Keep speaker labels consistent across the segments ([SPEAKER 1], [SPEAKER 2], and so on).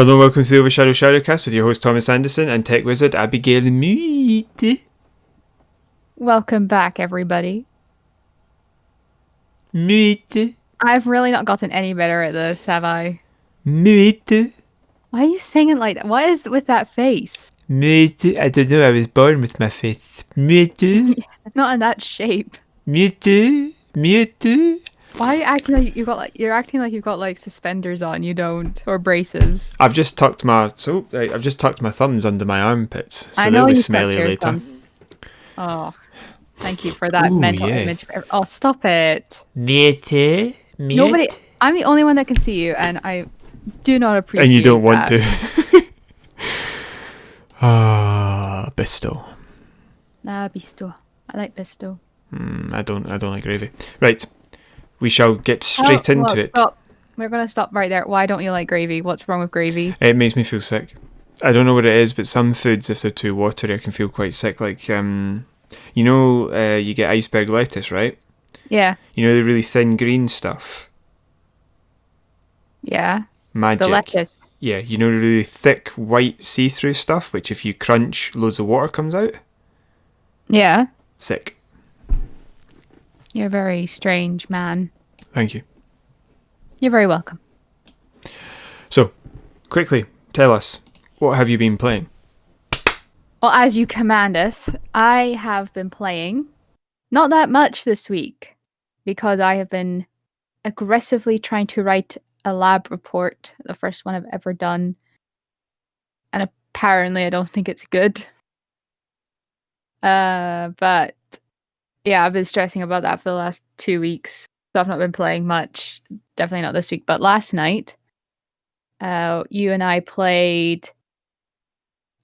[SPEAKER 1] Hello and welcome to the OverShadow ShadowCast with your host Thomas Anderson and tech wizard Abigail Mead.
[SPEAKER 2] Welcome back, everybody.
[SPEAKER 1] Mead.
[SPEAKER 2] I've really not gotten any better at this, have I?
[SPEAKER 1] Mead.
[SPEAKER 2] Why are you singing like that? What is with that face?
[SPEAKER 1] Mead. I don't know, I was born with my face. Mead.
[SPEAKER 2] Not in that shape.
[SPEAKER 1] Mead. Mead.
[SPEAKER 2] Why are you acting like you're acting like you've got like suspenders on? You don't, or braces.
[SPEAKER 1] I've just tucked my thumbs under my armpits, so
[SPEAKER 2] I know
[SPEAKER 1] they'll be
[SPEAKER 2] you
[SPEAKER 1] smelly
[SPEAKER 2] tucked your
[SPEAKER 1] later.
[SPEAKER 2] thumbs. Oh, thank you for that
[SPEAKER 1] Ooh,
[SPEAKER 2] mental
[SPEAKER 1] yes.
[SPEAKER 2] image. Oh, stop it!
[SPEAKER 1] Mead.
[SPEAKER 2] Nobody. I'm the only one that can see you, and I do not appreciate.
[SPEAKER 1] And you don't want
[SPEAKER 2] that.
[SPEAKER 1] to. Ah, Bisto.
[SPEAKER 2] Bisto. I like Bisto.
[SPEAKER 1] I don't like gravy. Right. We shall get straight into it.
[SPEAKER 2] Stop. We're going to stop right there. Why don't you like gravy? What's wrong with gravy?
[SPEAKER 1] It makes me feel sick. I don't know what it is, but some foods, if they're too watery, I can feel quite sick. Like, you get iceberg lettuce, right?
[SPEAKER 2] Yeah.
[SPEAKER 1] You know the really thin green stuff?
[SPEAKER 2] Yeah.
[SPEAKER 1] Magic.
[SPEAKER 2] The lettuce.
[SPEAKER 1] Yeah, you know the really thick, white, see-through stuff, which if you crunch, loads of water comes out?
[SPEAKER 2] Yeah.
[SPEAKER 1] Sick.
[SPEAKER 2] You're a very strange man.
[SPEAKER 1] Thank you.
[SPEAKER 2] You're very welcome.
[SPEAKER 1] So, quickly, tell us, what have you been playing?
[SPEAKER 2] Well, as you commandeth, I have been playing not that much this week because I have been aggressively trying to write a lab report, the first one I've ever done. And apparently I don't think it's good. But yeah, I've been stressing about that for the last 2 weeks. So I've not been playing much. Definitely not this week. But last night, you and I played,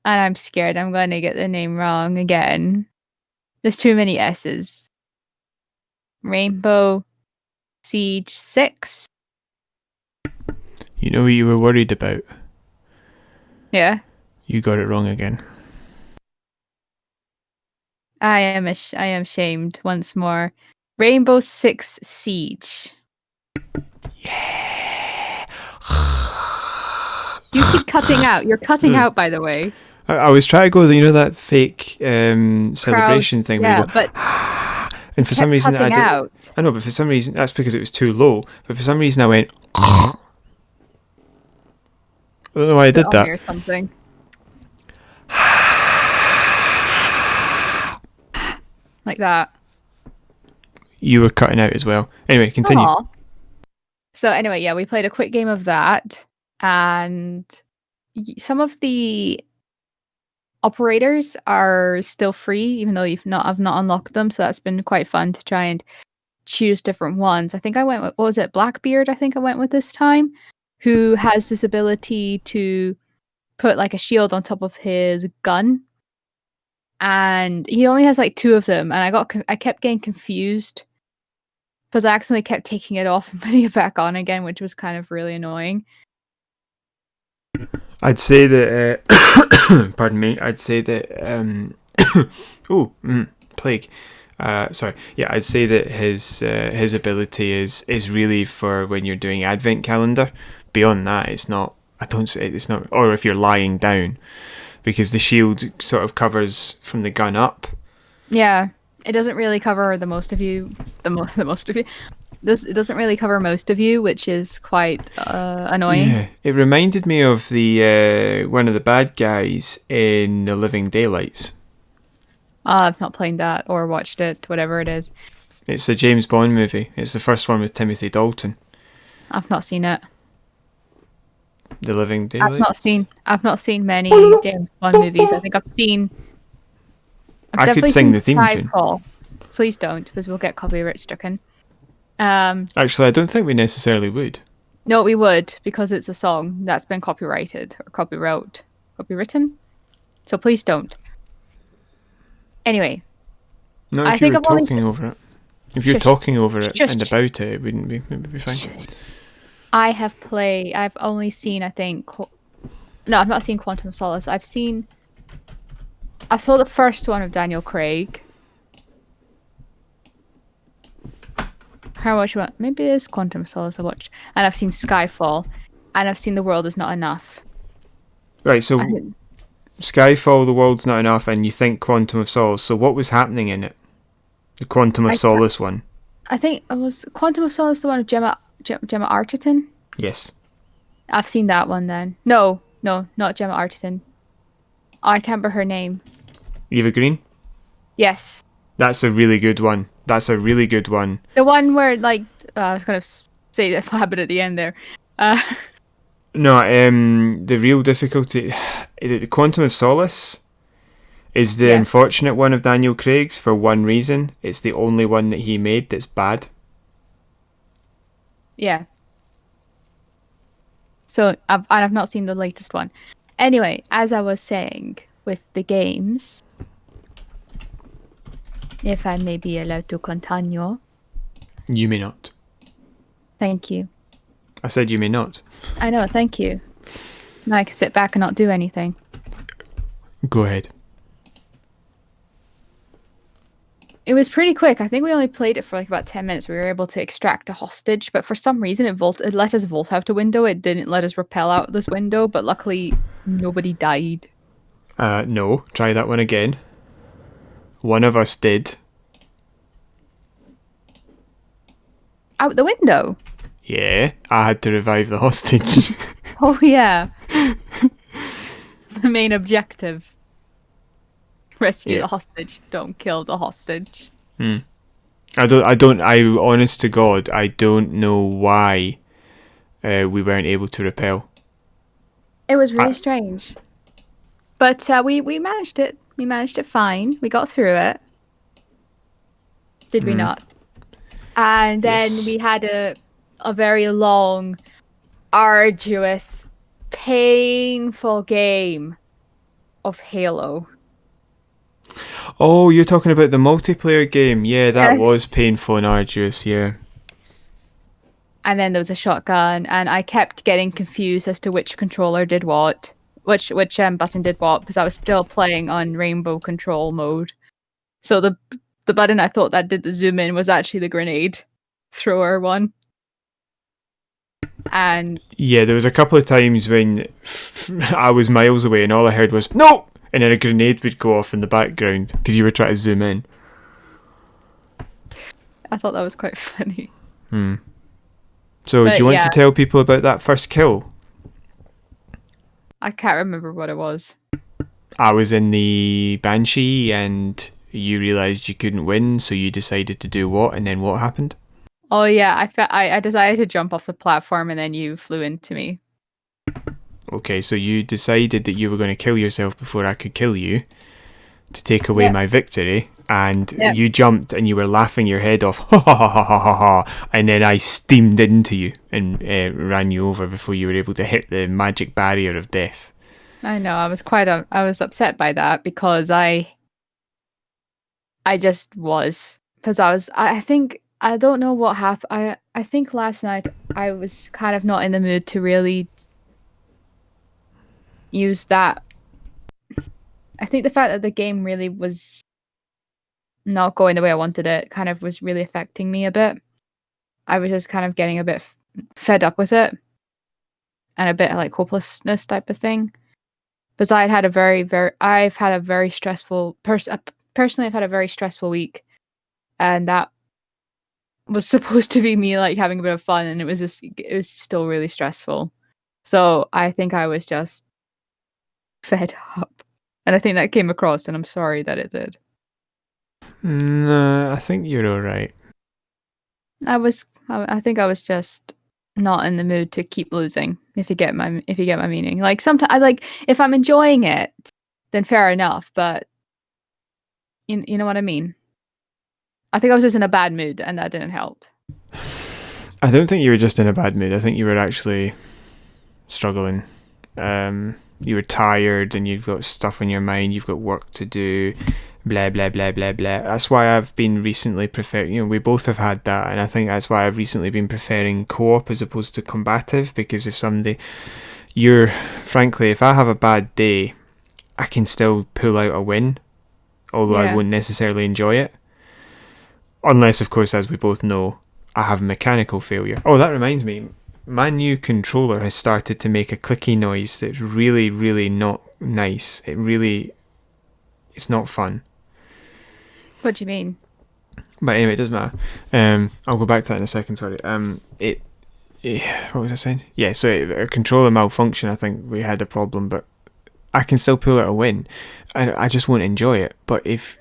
[SPEAKER 2] and I'm scared I'm going to get the name wrong again. There's too many S's. Rainbow Siege 6.
[SPEAKER 1] You know what you were worried about?
[SPEAKER 2] Yeah.
[SPEAKER 1] You got it wrong again.
[SPEAKER 2] I am shamed once more. Rainbow Six Siege.
[SPEAKER 1] Yeah.
[SPEAKER 2] You keep cutting out. You're cutting out, by the way.
[SPEAKER 1] I was trying to go, that fake celebration thing.
[SPEAKER 2] Yeah,
[SPEAKER 1] where you go,
[SPEAKER 2] but
[SPEAKER 1] and for some reason I did.
[SPEAKER 2] Out.
[SPEAKER 1] I know, but for some reason that's because it was too low. But for some reason I went. I don't know why I did that.
[SPEAKER 2] Or something. Like that.
[SPEAKER 1] You were cutting out as well. Anyway, continue.
[SPEAKER 2] Aww. So anyway, yeah, we played a quick game of that, and some of the operators are still free, even though I've not unlocked them. So that's been quite fun to try and choose different ones. I think I went with, what was it, Blackbeard? I think I went with this time, who has this ability to put like a shield on top of his gun. And he only has like 2 of them, and I kept getting confused because I accidentally kept taking it off and putting it back on again, which was kind of really annoying.
[SPEAKER 1] I'd say that. Pardon me. I'd say that. Plague. Sorry. Yeah, I'd say that his ability is really for when you're doing advent calendar. Beyond that, it's not. I don't say it's not. Or if you're lying down. Because the shield sort of covers from the gun up.
[SPEAKER 2] Yeah, it doesn't really cover the most of you. It doesn't really cover most of you, which is quite annoying.
[SPEAKER 1] Yeah, it reminded me of the one of the bad guys in The Living Daylights.
[SPEAKER 2] I've not played that or watched it, whatever it is.
[SPEAKER 1] It's a James Bond movie. It's the first one with Timothy Dalton.
[SPEAKER 2] I've not seen it.
[SPEAKER 1] The Living Daylights?
[SPEAKER 2] I've not seen many James Bond movies. I think I've
[SPEAKER 1] could sing the theme tune.
[SPEAKER 2] Please don't, because we'll get copyright stricken.
[SPEAKER 1] Actually, I don't think we necessarily would.
[SPEAKER 2] No, we would, because it's a song that's been copyrighted or copywritten. So please don't. Anyway.
[SPEAKER 1] No, if you were talking over it. If you're talking over it and about it wouldn't be. It would be fine.
[SPEAKER 2] I've only seen, I think... No, I've not seen Quantum of Solace. I saw the first one of Daniel Craig. How much? Maybe it is Quantum of Solace I watched. And I've seen Skyfall. And I've seen The World Is Not Enough.
[SPEAKER 1] Right,
[SPEAKER 2] I
[SPEAKER 1] so
[SPEAKER 2] didn't.
[SPEAKER 1] Skyfall, The World's Not Enough, and you think Quantum of Solace. So what was happening in it? The Quantum of
[SPEAKER 2] I
[SPEAKER 1] Solace one.
[SPEAKER 2] I think it was Quantum of Solace, the one of Gemma Arterton.
[SPEAKER 1] Yes.
[SPEAKER 2] I've seen that one then. No, no, not Gemma Arterton. I can't remember her name.
[SPEAKER 1] Eva Green?
[SPEAKER 2] Yes.
[SPEAKER 1] That's a really good one. That's a really good one.
[SPEAKER 2] The one where, like, I was going to say the habit at the end there. Uh,
[SPEAKER 1] No, the real difficulty... The Quantum of Solace is the
[SPEAKER 2] Yeah.
[SPEAKER 1] unfortunate one of Daniel Craig's for one reason. It's the only one that he made that's bad.
[SPEAKER 2] yeah. So, I've not seen the latest one. Anyway, as I was saying, with the games, if I may be allowed to continue.
[SPEAKER 1] You may not.
[SPEAKER 2] Thank you.
[SPEAKER 1] I said you may not.
[SPEAKER 2] I know, thank you. Now I can sit back and not do anything.
[SPEAKER 1] Go ahead.
[SPEAKER 2] It was pretty quick. I think we only played it for like about 10 minutes. We were able to extract a hostage, but for some reason it let us vault out a window. It didn't let us rappel out this window, but luckily nobody died.
[SPEAKER 1] No. Try that one again. One of us did.
[SPEAKER 2] Out the window?
[SPEAKER 1] Yeah. I had to revive the hostage.
[SPEAKER 2] Oh yeah. The main objective. Rescue the hostage. Don't kill the hostage.
[SPEAKER 1] I honest to God, I don't know why we weren't able to repel.
[SPEAKER 2] It was really strange. But we managed it. We managed it fine. We got through it. Did we not? And then
[SPEAKER 1] Yes.
[SPEAKER 2] we had a very long, arduous, painful game of Halo.
[SPEAKER 1] Oh, you're talking about the multiplayer game. Yeah, that
[SPEAKER 2] Yes.
[SPEAKER 1] was painful and arduous, yeah.
[SPEAKER 2] And then there was a shotgun, and I kept getting confused as to which controller did what, which button did what, because I was still playing on rainbow control mode. So the button I thought that did the zoom in was actually the grenade thrower one. And
[SPEAKER 1] Yeah, there was a couple of times when I was miles away and all I heard was, no! And then a grenade would go off in the background because you were trying to zoom in.
[SPEAKER 2] I thought that was quite funny.
[SPEAKER 1] So,
[SPEAKER 2] But
[SPEAKER 1] do you want
[SPEAKER 2] yeah.
[SPEAKER 1] to tell people about that first kill?
[SPEAKER 2] I can't remember what it was.
[SPEAKER 1] I was in the Banshee and you realised you couldn't win, so you decided to do what, and then what happened?
[SPEAKER 2] Oh yeah, I decided to jump off the platform and then you flew into me.
[SPEAKER 1] Okay, so you decided that you were going to kill yourself before I could kill you to take away
[SPEAKER 2] Yep.
[SPEAKER 1] my victory, and
[SPEAKER 2] Yep.
[SPEAKER 1] you jumped and you were laughing your head off, ha ha ha ha ha ha ha, and then I steamed into you and ran you over before you were able to hit the magic barrier of death.
[SPEAKER 2] I know, I was upset by that because I just was, because I think, I don't know what happened. I think last night I was kind of not in the mood to really use that. I think the fact that the game really was not going the way I wanted it kind of was really affecting me a bit. I was just kind of getting a bit fed up with it and a bit like hopelessness type of thing. Because I've had a very stressful, personally, I've had a very stressful week, and that was supposed to be me like having a bit of fun, and it was still really stressful. So I think I was just fed up, and I think that came across, and I'm sorry that it did.
[SPEAKER 1] No, I think you're alright.
[SPEAKER 2] I think I was just not in the mood to keep losing. If you get my meaning. Like sometimes I like, if I'm enjoying it, then fair enough. But you know what I mean. I think I was just in a bad mood, and that didn't help.
[SPEAKER 1] I don't think you were just in a bad mood. I think you were actually struggling. You were tired and you've got stuff on your mind. You've got work to do. Blah, blah, blah, blah, blah. That's why I've been recently we both have had that. And I think that's why I've recently been preferring co-op as opposed to combative. Because if frankly, if I have a bad day, I can still pull out a win. Although I won't necessarily enjoy it. Unless, of course, as we both know, I have mechanical failure. Oh, that reminds me. my new controller has started to make a clicky noise that's really, really not nice. It's not fun.
[SPEAKER 2] What do you mean?
[SPEAKER 1] But anyway, it doesn't matter. I'll go back to that in a second. Sorry. What was I saying? Yeah. So a controller malfunction. I think we had a problem, but I can still pull out a win. I just won't enjoy it. But if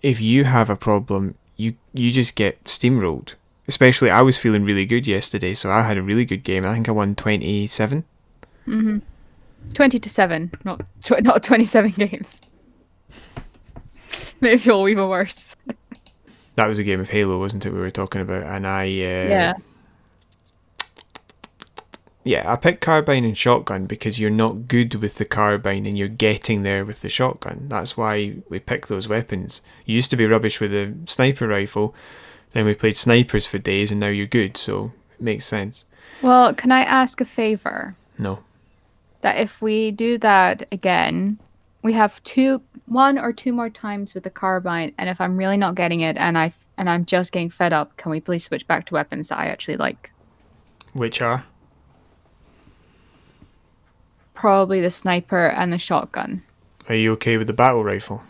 [SPEAKER 1] you have a problem, you just get steamrolled. Especially, I was feeling really good yesterday, so I had a really good game. I think I won 27.
[SPEAKER 2] 20-7, not 27 games. Maybe you'll even worse.
[SPEAKER 1] That was a game of Halo, wasn't it? We were talking about, and
[SPEAKER 2] Yeah.
[SPEAKER 1] Yeah, I picked Carbine and Shotgun because you're not good with the Carbine and you're getting there with the Shotgun. That's why we pick those weapons. You used to be rubbish with the sniper rifle, then we played snipers for days, and now you're good, so it makes sense.
[SPEAKER 2] Well, can I ask a favor?
[SPEAKER 1] No.
[SPEAKER 2] That if we do that again, we have 1 or 2 more times with the Carbine, and if I'm really not getting it and I'm just getting fed up, can we please switch back to weapons that I actually like?
[SPEAKER 1] Which are?
[SPEAKER 2] Probably the sniper and the shotgun.
[SPEAKER 1] Are you okay with the battle rifle?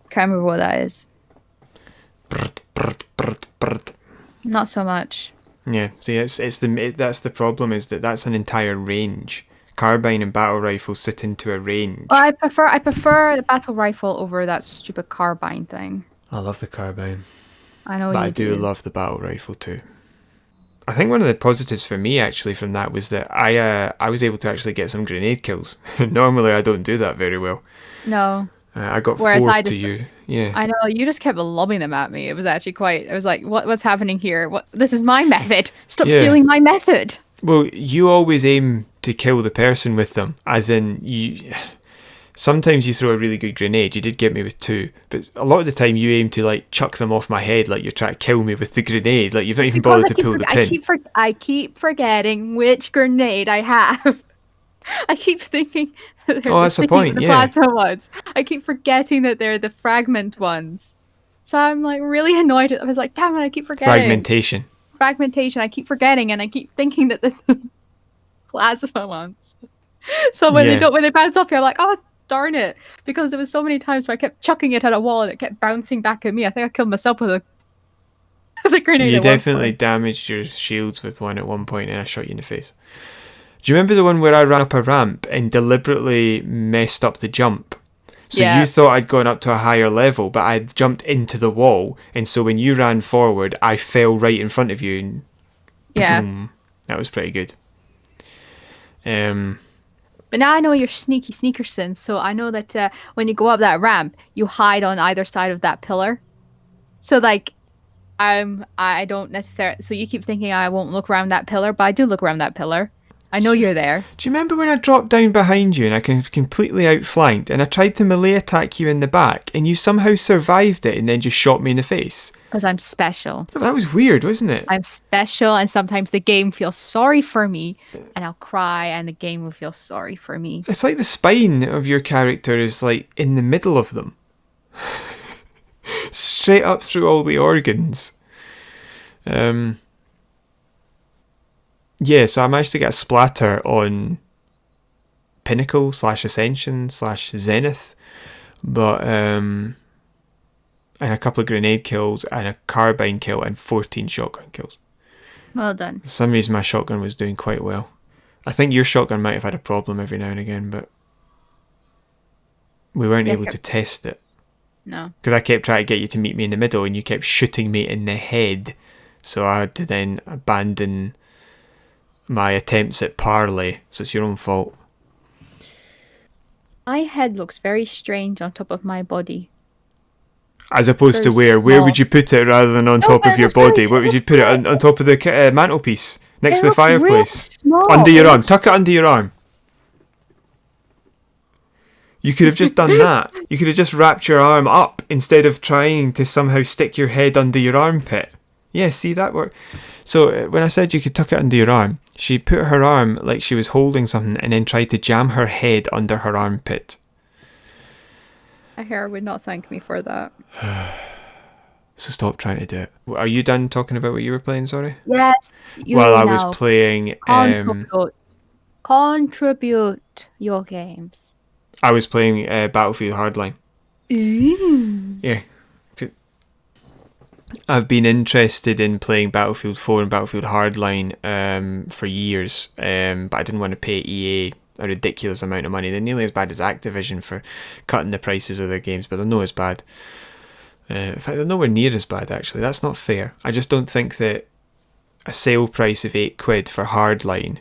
[SPEAKER 2] Can't remember what that is.
[SPEAKER 1] Brrt, brrt, brrt, brrt.
[SPEAKER 2] Not so much.
[SPEAKER 1] Yeah, see, that's the problem, is that's an entire range. Carbine and battle rifle sit into a range.
[SPEAKER 2] Well, I prefer the battle rifle over that stupid carbine thing.
[SPEAKER 1] I love the carbine.
[SPEAKER 2] I know
[SPEAKER 1] but
[SPEAKER 2] you
[SPEAKER 1] I do love the battle rifle too. I think one of the positives for me actually from that was that I was able to actually get some grenade kills. Normally I don't do that very well.
[SPEAKER 2] No.
[SPEAKER 1] I got
[SPEAKER 2] Whereas
[SPEAKER 1] 4 to you. Yeah.
[SPEAKER 2] I know, you just kept lobbing them at me. It was actually quite... I was like, what's happening here? This is my method. Stop stealing my method.
[SPEAKER 1] Well, you always aim to kill the person with them. As in, sometimes you throw a really good grenade. You did get me with 2. But a lot of the time you aim to like chuck them off my head like you're trying to kill me with the grenade. Like you've not even bothered to pull the pin.
[SPEAKER 2] I keep forgetting which grenade I have. I keep thinking that they're
[SPEAKER 1] that's the point, yeah.
[SPEAKER 2] plasma ones. I keep forgetting that they're the fragment ones. So I'm like really annoyed. I was like, damn it, I keep forgetting. Fragmentation. I keep forgetting, and I keep thinking that the plasma ones. So when they bounce off you, I'm like, oh darn it. Because there was so many times where I kept chucking it at a wall and it kept bouncing back at me. I think I killed myself with the grenade.
[SPEAKER 1] You definitely damaged your shields with one at one point, and I shot you in the face. Do you remember the one where I ran up a ramp and deliberately messed up the jump? So you thought I'd gone up to a higher level, but I'd jumped into the wall, and so when you ran forward, I fell right in front of you. And boom. That was pretty good.
[SPEAKER 2] But now I know your sneaky sneaker sense, so I know that when you go up that ramp, you hide on either side of that pillar. So like, I don't necessarily. So you keep thinking I won't look around that pillar, but I do look around that pillar. I know you're there.
[SPEAKER 1] Do you remember when I dropped down behind you and I completely outflanked and I tried to melee attack you in the back and you somehow survived it and then just shot me in the face?
[SPEAKER 2] Because I'm special.
[SPEAKER 1] That was weird, wasn't it?
[SPEAKER 2] I'm special, and sometimes the game feels sorry for me and I'll cry and the game will feel sorry for me.
[SPEAKER 1] It's like the spine of your character is like in the middle of them. Straight up through all the organs. Yeah, so I managed to get a splatter on Pinnacle /Ascension /Zenith, but and a couple of grenade kills and a carbine kill and 14 shotgun kills.
[SPEAKER 2] Well done.
[SPEAKER 1] For some reason my shotgun was doing quite well. I think your shotgun might have had a problem every now and again, but we weren't able to test it.
[SPEAKER 2] No.
[SPEAKER 1] Because I kept trying to get you to meet me in the middle and you kept shooting me in the head, so I had to then abandon my attempts at parley, so it's your own fault.
[SPEAKER 2] My head looks very strange on top of my body.
[SPEAKER 1] As opposed to where? Small. Where would you put it rather than on top of your body? What would you put it on top of the mantelpiece? Next to the fireplace? Under your arm. Tuck it under your arm. You could have just done that. You could have just wrapped your arm up instead of trying to somehow stick your head under your armpit. Yeah, see, that worked. So when I said you could tuck it under your arm, she put her arm like she was holding something and then tried to jam her head under her armpit.
[SPEAKER 2] A hair would not thank me for that.
[SPEAKER 1] So stop trying to do it. Are you done talking about what you were playing, sorry?
[SPEAKER 2] Yes,
[SPEAKER 1] Well,
[SPEAKER 2] you
[SPEAKER 1] I was
[SPEAKER 2] now
[SPEAKER 1] playing
[SPEAKER 2] contribute your games.
[SPEAKER 1] Battlefield Hardline.
[SPEAKER 2] Ooh.
[SPEAKER 1] Yeah. I've been interested in playing Battlefield 4 and Battlefield Hardline for years, but I didn't want to pay EA a ridiculous amount of money. They're nearly as bad as Activision for cutting the prices of their games, but they're not as bad. In fact, they're nowhere near as bad, actually. That's not fair. I just don't think that a sale price of £8 for Hardline,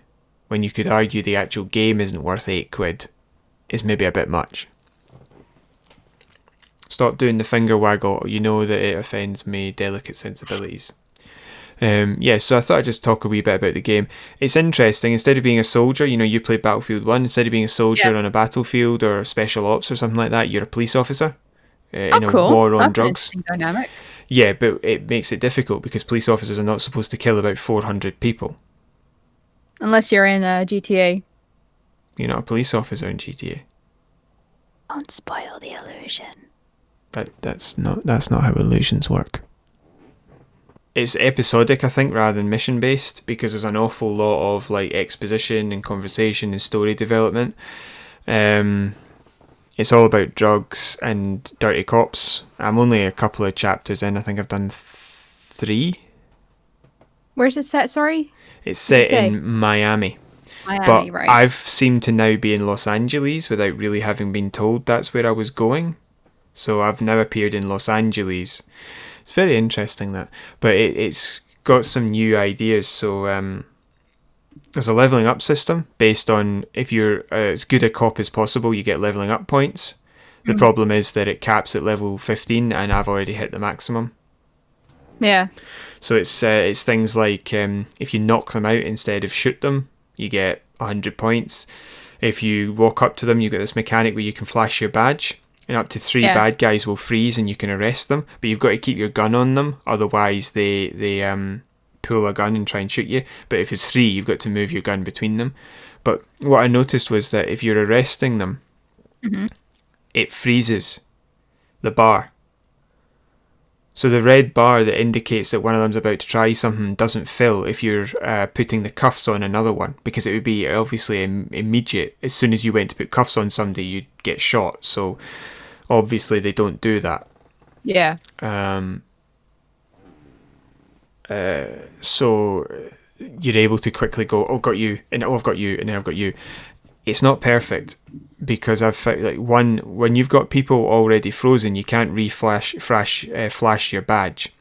[SPEAKER 1] when you could argue the actual game isn't worth £8, is maybe a bit much. Stop doing the finger waggle. You know that it offends my delicate sensibilities. So I thought I'd just talk a wee bit about the game. It's interesting. Instead of being a soldier, you played Battlefield 1. Instead of being a soldier on a battlefield or special ops or something like that, you're a police officer in a
[SPEAKER 2] Cool.
[SPEAKER 1] war on
[SPEAKER 2] That's an
[SPEAKER 1] drugs.
[SPEAKER 2] interesting dynamic.
[SPEAKER 1] Yeah, but it makes it difficult because police officers are not supposed to kill about 400 people.
[SPEAKER 2] Unless you're in a GTA.
[SPEAKER 1] You're not a police officer in GTA.
[SPEAKER 2] Don't spoil the illusion.
[SPEAKER 1] That's not how illusions work. It's episodic, I think, rather than mission based, because there's an awful lot of like exposition and conversation and story development. It's all about drugs and dirty cops. I'm only a couple of chapters in. I think I've done 3.
[SPEAKER 2] Where's it set? Sorry.
[SPEAKER 1] It's set in Miami.
[SPEAKER 2] Miami,
[SPEAKER 1] but
[SPEAKER 2] right?
[SPEAKER 1] I've seemed to now be in Los Angeles without really having been told that's where I was going. So I've now appeared in Los Angeles. It's very interesting that, but it's got some new ideas. So there's a leveling up system based on if you're as good a cop as possible, you get leveling up points. The problem is that it caps at level 15, and I've already hit the maximum.
[SPEAKER 2] Yeah.
[SPEAKER 1] So it's things like if you knock them out instead of shoot them, you get 100 points. If you walk up to them, you get this mechanic where you can flash your badge. And up to 3 bad guys will freeze and you can arrest them. But you've got to keep your gun on them, otherwise they pull a gun and try and shoot you. But if it's 3, you've got to move your gun between them. But what I noticed was that if you're arresting them, it freezes the bar. So the red bar that indicates that one of them's about to try something doesn't fill if you're putting the cuffs on another one, because it would be obviously immediate. As soon as you went to put cuffs on somebody, you'd get shot. So obviously they don't do that.
[SPEAKER 2] Yeah.
[SPEAKER 1] So you're able to quickly go, oh, got you, and oh, I've got you, and then I've got you. It's not perfect, because I've found when you've got people already frozen, you can't flash your badge.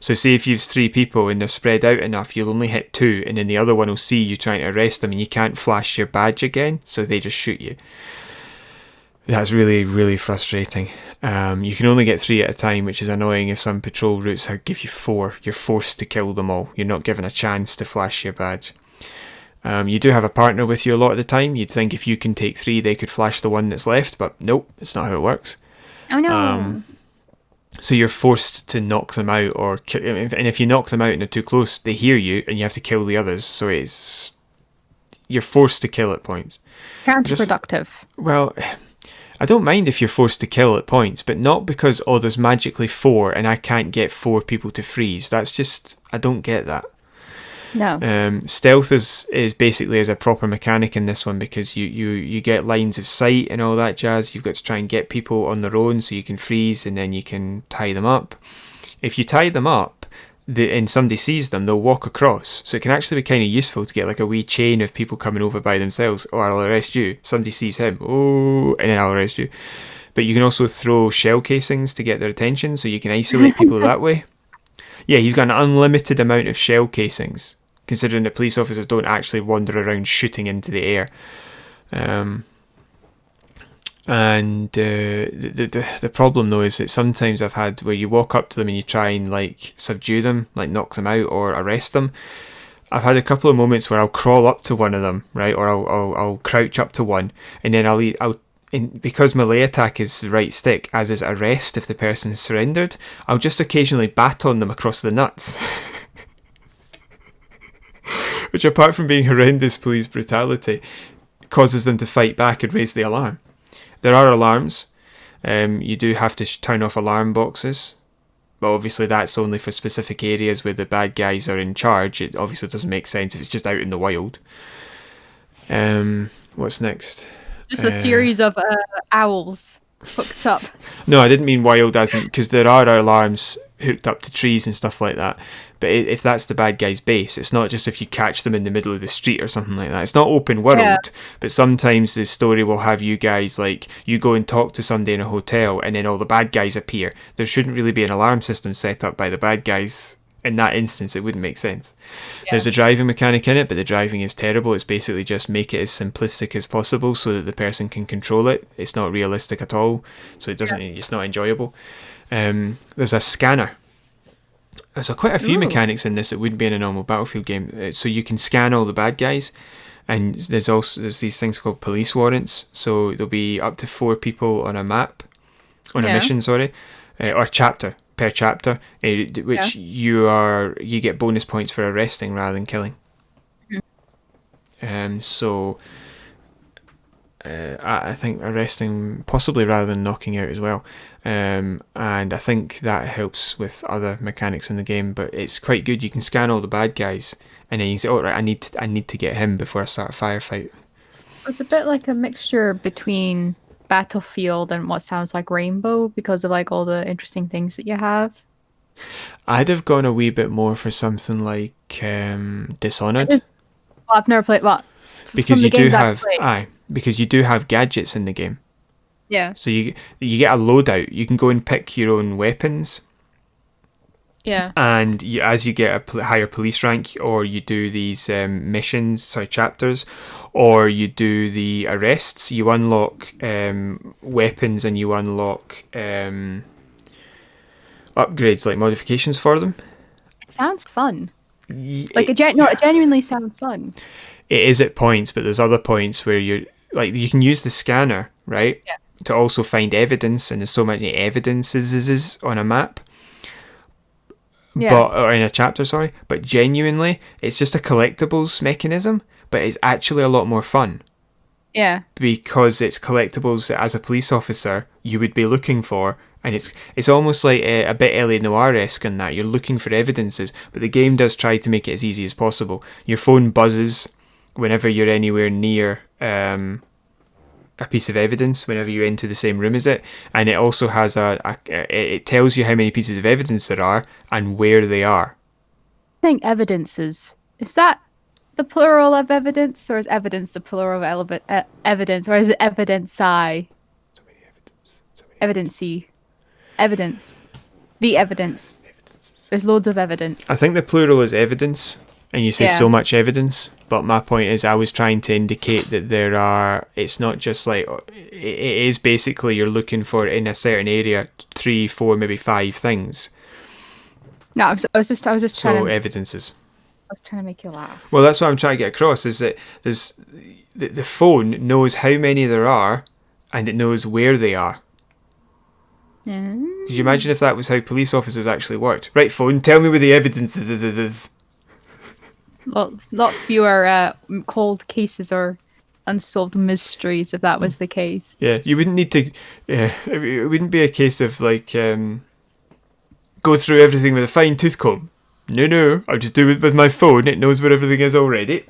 [SPEAKER 1] So say if you've 3 people and they're spread out enough, you'll only hit 2, and then the other one will see you trying to arrest them, and you can't flash your badge again, so they just shoot you. That's really, really frustrating. You can only get 3 at a time, which is annoying. If some patrol routes give you 4, you're forced to kill them all. You're not given a chance to flash your badge. You do have a partner with you a lot of the time. You'd think if you can take 3, they could flash the one that's left, but nope, that's not how it works.
[SPEAKER 2] Oh no.
[SPEAKER 1] So you're forced to knock them out, and if you knock them out and they're too close, they hear you, and you have to kill the others. So you're forced to kill at points.
[SPEAKER 2] It's counterproductive.
[SPEAKER 1] Well, I don't mind if you're forced to kill at points, but not because, there's magically 4 and I can't get 4 people to freeze. That's just, I don't get that.
[SPEAKER 2] No.
[SPEAKER 1] Stealth is basically as a proper mechanic in this one, because you get lines of sight and all that jazz. You've got to try and get people on their own so you can freeze, and then you can tie them up. If you tie them up and somebody sees them, they'll walk across. So it can actually be kind of useful to get like a wee chain of people coming over by themselves. Oh, I'll arrest you. Somebody sees him. Oh, and then I'll arrest you. But you can also throw shell casings to get their attention, so you can isolate people that way. Yeah, he's got an unlimited amount of shell casings, considering that police officers don't actually wander around shooting into the air. The problem though is that sometimes I've had where you walk up to them and you try and like subdue them, like knock them out or arrest them. I've had a couple of moments where I'll crawl up to one of them, right, or I'll crouch up to one, and then because melee attack is the right stick, as is arrest if the person has surrendered, I'll just occasionally bat on them across the nuts. Which, apart from being horrendous police brutality, causes them to fight back and raise the alarm. There are alarms. You do have to turn off alarm boxes. But obviously that's only for specific areas where the bad guys are in charge. It obviously doesn't make sense if it's just out in the wild. What's next?
[SPEAKER 2] Just a series of owls hooked up.
[SPEAKER 1] No, I didn't mean wild as in, because there are alarms hooked up to trees and stuff like that. But if that's the bad guy's base, it's not just if you catch them in the middle of the street or something like that. It's not open world, but sometimes the story will have you guys, like, you go and talk to somebody in a hotel and then all the bad guys appear. There shouldn't really be an alarm system set up by the bad guys. In that instance, it wouldn't make sense. Yeah. There's a driving mechanic in it, but the driving is terrible. It's basically just make it as simplistic as possible so that the person can control it. It's not realistic at all, so it doesn't. It's not enjoyable. There's a scanner. There's quite a few mechanics in this that wouldn't be in a normal Battlefield game. So you can scan all the bad guys, and there's these things called police warrants. So there'll be up to 4 people on a map, on a mission, or chapter. Per chapter, which you get bonus points for arresting rather than killing. So I think arresting possibly rather than knocking out as well. And I think that helps with other mechanics in the game. But it's quite good. You can scan all the bad guys, and then you say, "Oh right, I need to get him before I start a firefight."
[SPEAKER 2] It's a bit like a mixture between Battlefield and what sounds like Rainbow because of like all the interesting things that you have.
[SPEAKER 1] I'd have gone a wee bit more for something like Dishonored.
[SPEAKER 2] I've never played
[SPEAKER 1] because you do have because you do have gadgets in the game.
[SPEAKER 2] Yeah.
[SPEAKER 1] So you get a loadout. You can go and pick your own weapons.
[SPEAKER 2] Yeah.
[SPEAKER 1] And as you get a higher police rank, or you do these chapters, or you do the arrests, you unlock weapons and you unlock upgrades, like modifications for them.
[SPEAKER 2] It sounds fun. It genuinely sounds fun.
[SPEAKER 1] It is at points, but there's other points where you can use the scanner, right?
[SPEAKER 2] Yeah.
[SPEAKER 1] To also find evidence, and there's so many evidences on a map.
[SPEAKER 2] Yeah.
[SPEAKER 1] Or in a chapter, sorry. But genuinely, it's just a collectibles mechanism, but it's actually a lot more fun.
[SPEAKER 2] Yeah.
[SPEAKER 1] Because it's collectibles that as a police officer you would be looking for, and it's almost like a bit L.A. Noir-esque in that you're looking for evidences, but the game does try to make it as easy as possible. Your phone buzzes whenever you're anywhere near a piece of evidence, whenever you enter the same room as it, and it also has it tells you how many pieces of evidence there are and where they are.
[SPEAKER 2] I think evidences, is that the plural of evidence, or is evidence the plural of evidence, or is it evidence-I?
[SPEAKER 1] So many evidence.
[SPEAKER 2] Evidence-y. Evidence. The evidence.
[SPEAKER 1] Evidences.
[SPEAKER 2] There's loads of evidence.
[SPEAKER 1] I think the plural is evidence, and you say so much evidence, but my point is I was trying to indicate that it's not just like, it is basically you're looking for in a certain area 3, 4, maybe 5 things.
[SPEAKER 2] No, I was just trying to...
[SPEAKER 1] evidences.
[SPEAKER 2] I was trying to make you laugh.
[SPEAKER 1] Well, that's what I'm trying to get across, is that there's the phone knows how many there are, and it knows where they are. Could you imagine if that was how police officers actually worked? Right, phone, tell me where the evidence is.
[SPEAKER 2] Well, lot fewer cold cases or unsolved mysteries if that was the case.
[SPEAKER 1] Yeah, you wouldn't need to... it wouldn't be a case of, like, go through everything with a fine-tooth comb. No, I'll just do it with my phone. It knows where everything is already.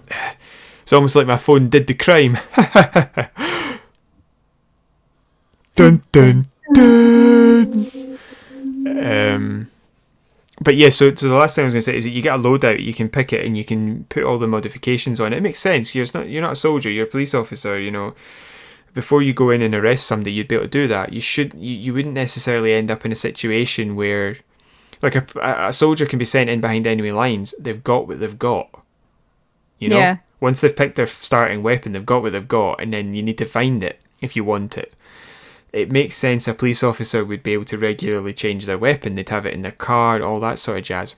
[SPEAKER 1] It's almost like my phone did the crime. Dun, dun, dun. But yeah, so the last thing I was going to say is that you get a loadout, you can pick it, and you can put all the modifications on it. It makes sense. You're not a soldier, you're a police officer, you know. Before you go in and arrest somebody, you'd be able to do that. You wouldn't necessarily end up in a situation where, like, a soldier can be sent in behind enemy lines. They've got what they've got. You know?
[SPEAKER 2] Yeah.
[SPEAKER 1] Once they've picked their starting weapon, they've got what they've got, and then you need to find it if you want it. It makes sense a police officer would be able to regularly change their weapon. They'd have it in their car, all that sort of jazz.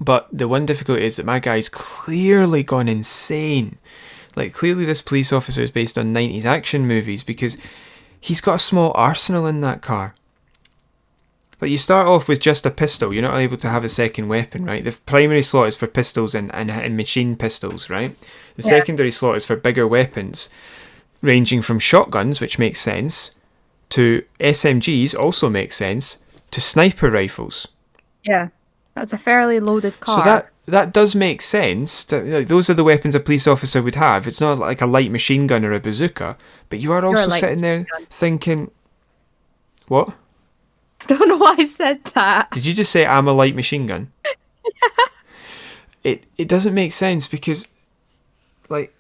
[SPEAKER 1] But the one difficulty is that my guy's clearly gone insane. Like, clearly this police officer is based on 90s action movies, because he's got a small arsenal in that car. But you start off with just a pistol. You're not able to have a second weapon, right? The primary slot is for pistols and machine pistols, right? The secondary slot is for bigger weapons, ranging from shotguns, which makes sense, to SMGs, also makes sense, to sniper rifles.
[SPEAKER 2] Yeah. That's a fairly loaded car.
[SPEAKER 1] So that does make sense. Like, those are the weapons a police officer would have. It's not like a light machine gun or a bazooka. But you are also sitting there thinking, what?
[SPEAKER 2] I don't know why I said that.
[SPEAKER 1] Did you just say I'm a light machine gun? Yeah. It doesn't make sense because, like,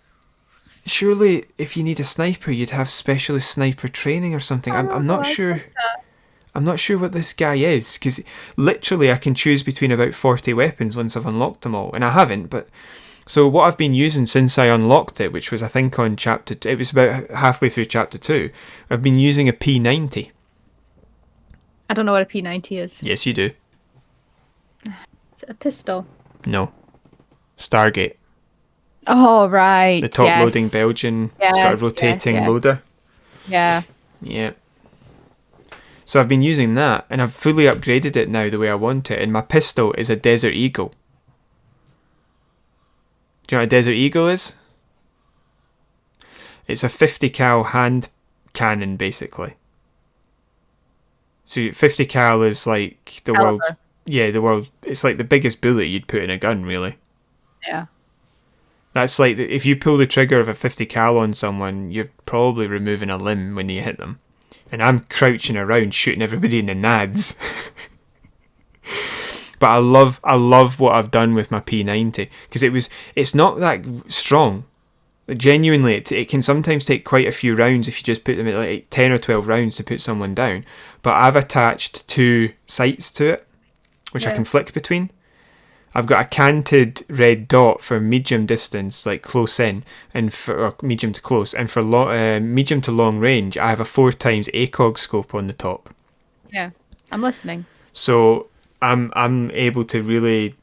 [SPEAKER 1] surely if you need a sniper, you'd have specialist sniper training or something. I'm not sure. I'm not sure what this guy is, because literally I can choose between about 40 weapons once I've unlocked them all, and I haven't. But so what I've been using since I unlocked it, which was I think on chapter, it was about halfway through chapter 2, I've been using a P90.
[SPEAKER 2] I don't know what a P90 is.
[SPEAKER 1] Yes, you do.
[SPEAKER 2] Is it a pistol?
[SPEAKER 1] No. Stargate.
[SPEAKER 2] Oh, right.
[SPEAKER 1] The top-loading Belgian. It's got a rotating loader.
[SPEAKER 2] Yeah.
[SPEAKER 1] Yeah. So I've been using that, and I've fully upgraded it now the way I want it, and my pistol is a Desert Eagle. Do you know what a Desert Eagle is? It's a 50 cal hand cannon, basically. So 50 cal is like the world. Yeah, the world. It's like the biggest bullet you'd put in a gun, really.
[SPEAKER 2] Yeah.
[SPEAKER 1] That's like, if you pull the trigger of a 50 cal on someone, you're probably removing a limb when you hit them. And I'm crouching around shooting everybody in the nads. But I love what I've done with my P90, because it's not that strong. Genuinely, it can sometimes take quite a few rounds if you just put them at like 10 or 12 rounds to put someone down. But I've attached 2 sights to it, which I can flick between. I've got a canted red dot for medium distance, like close in, or medium to close, and for medium to long range, I have a 4x ACOG scope on the top.
[SPEAKER 2] Yeah, I'm listening.
[SPEAKER 1] So I'm able to really,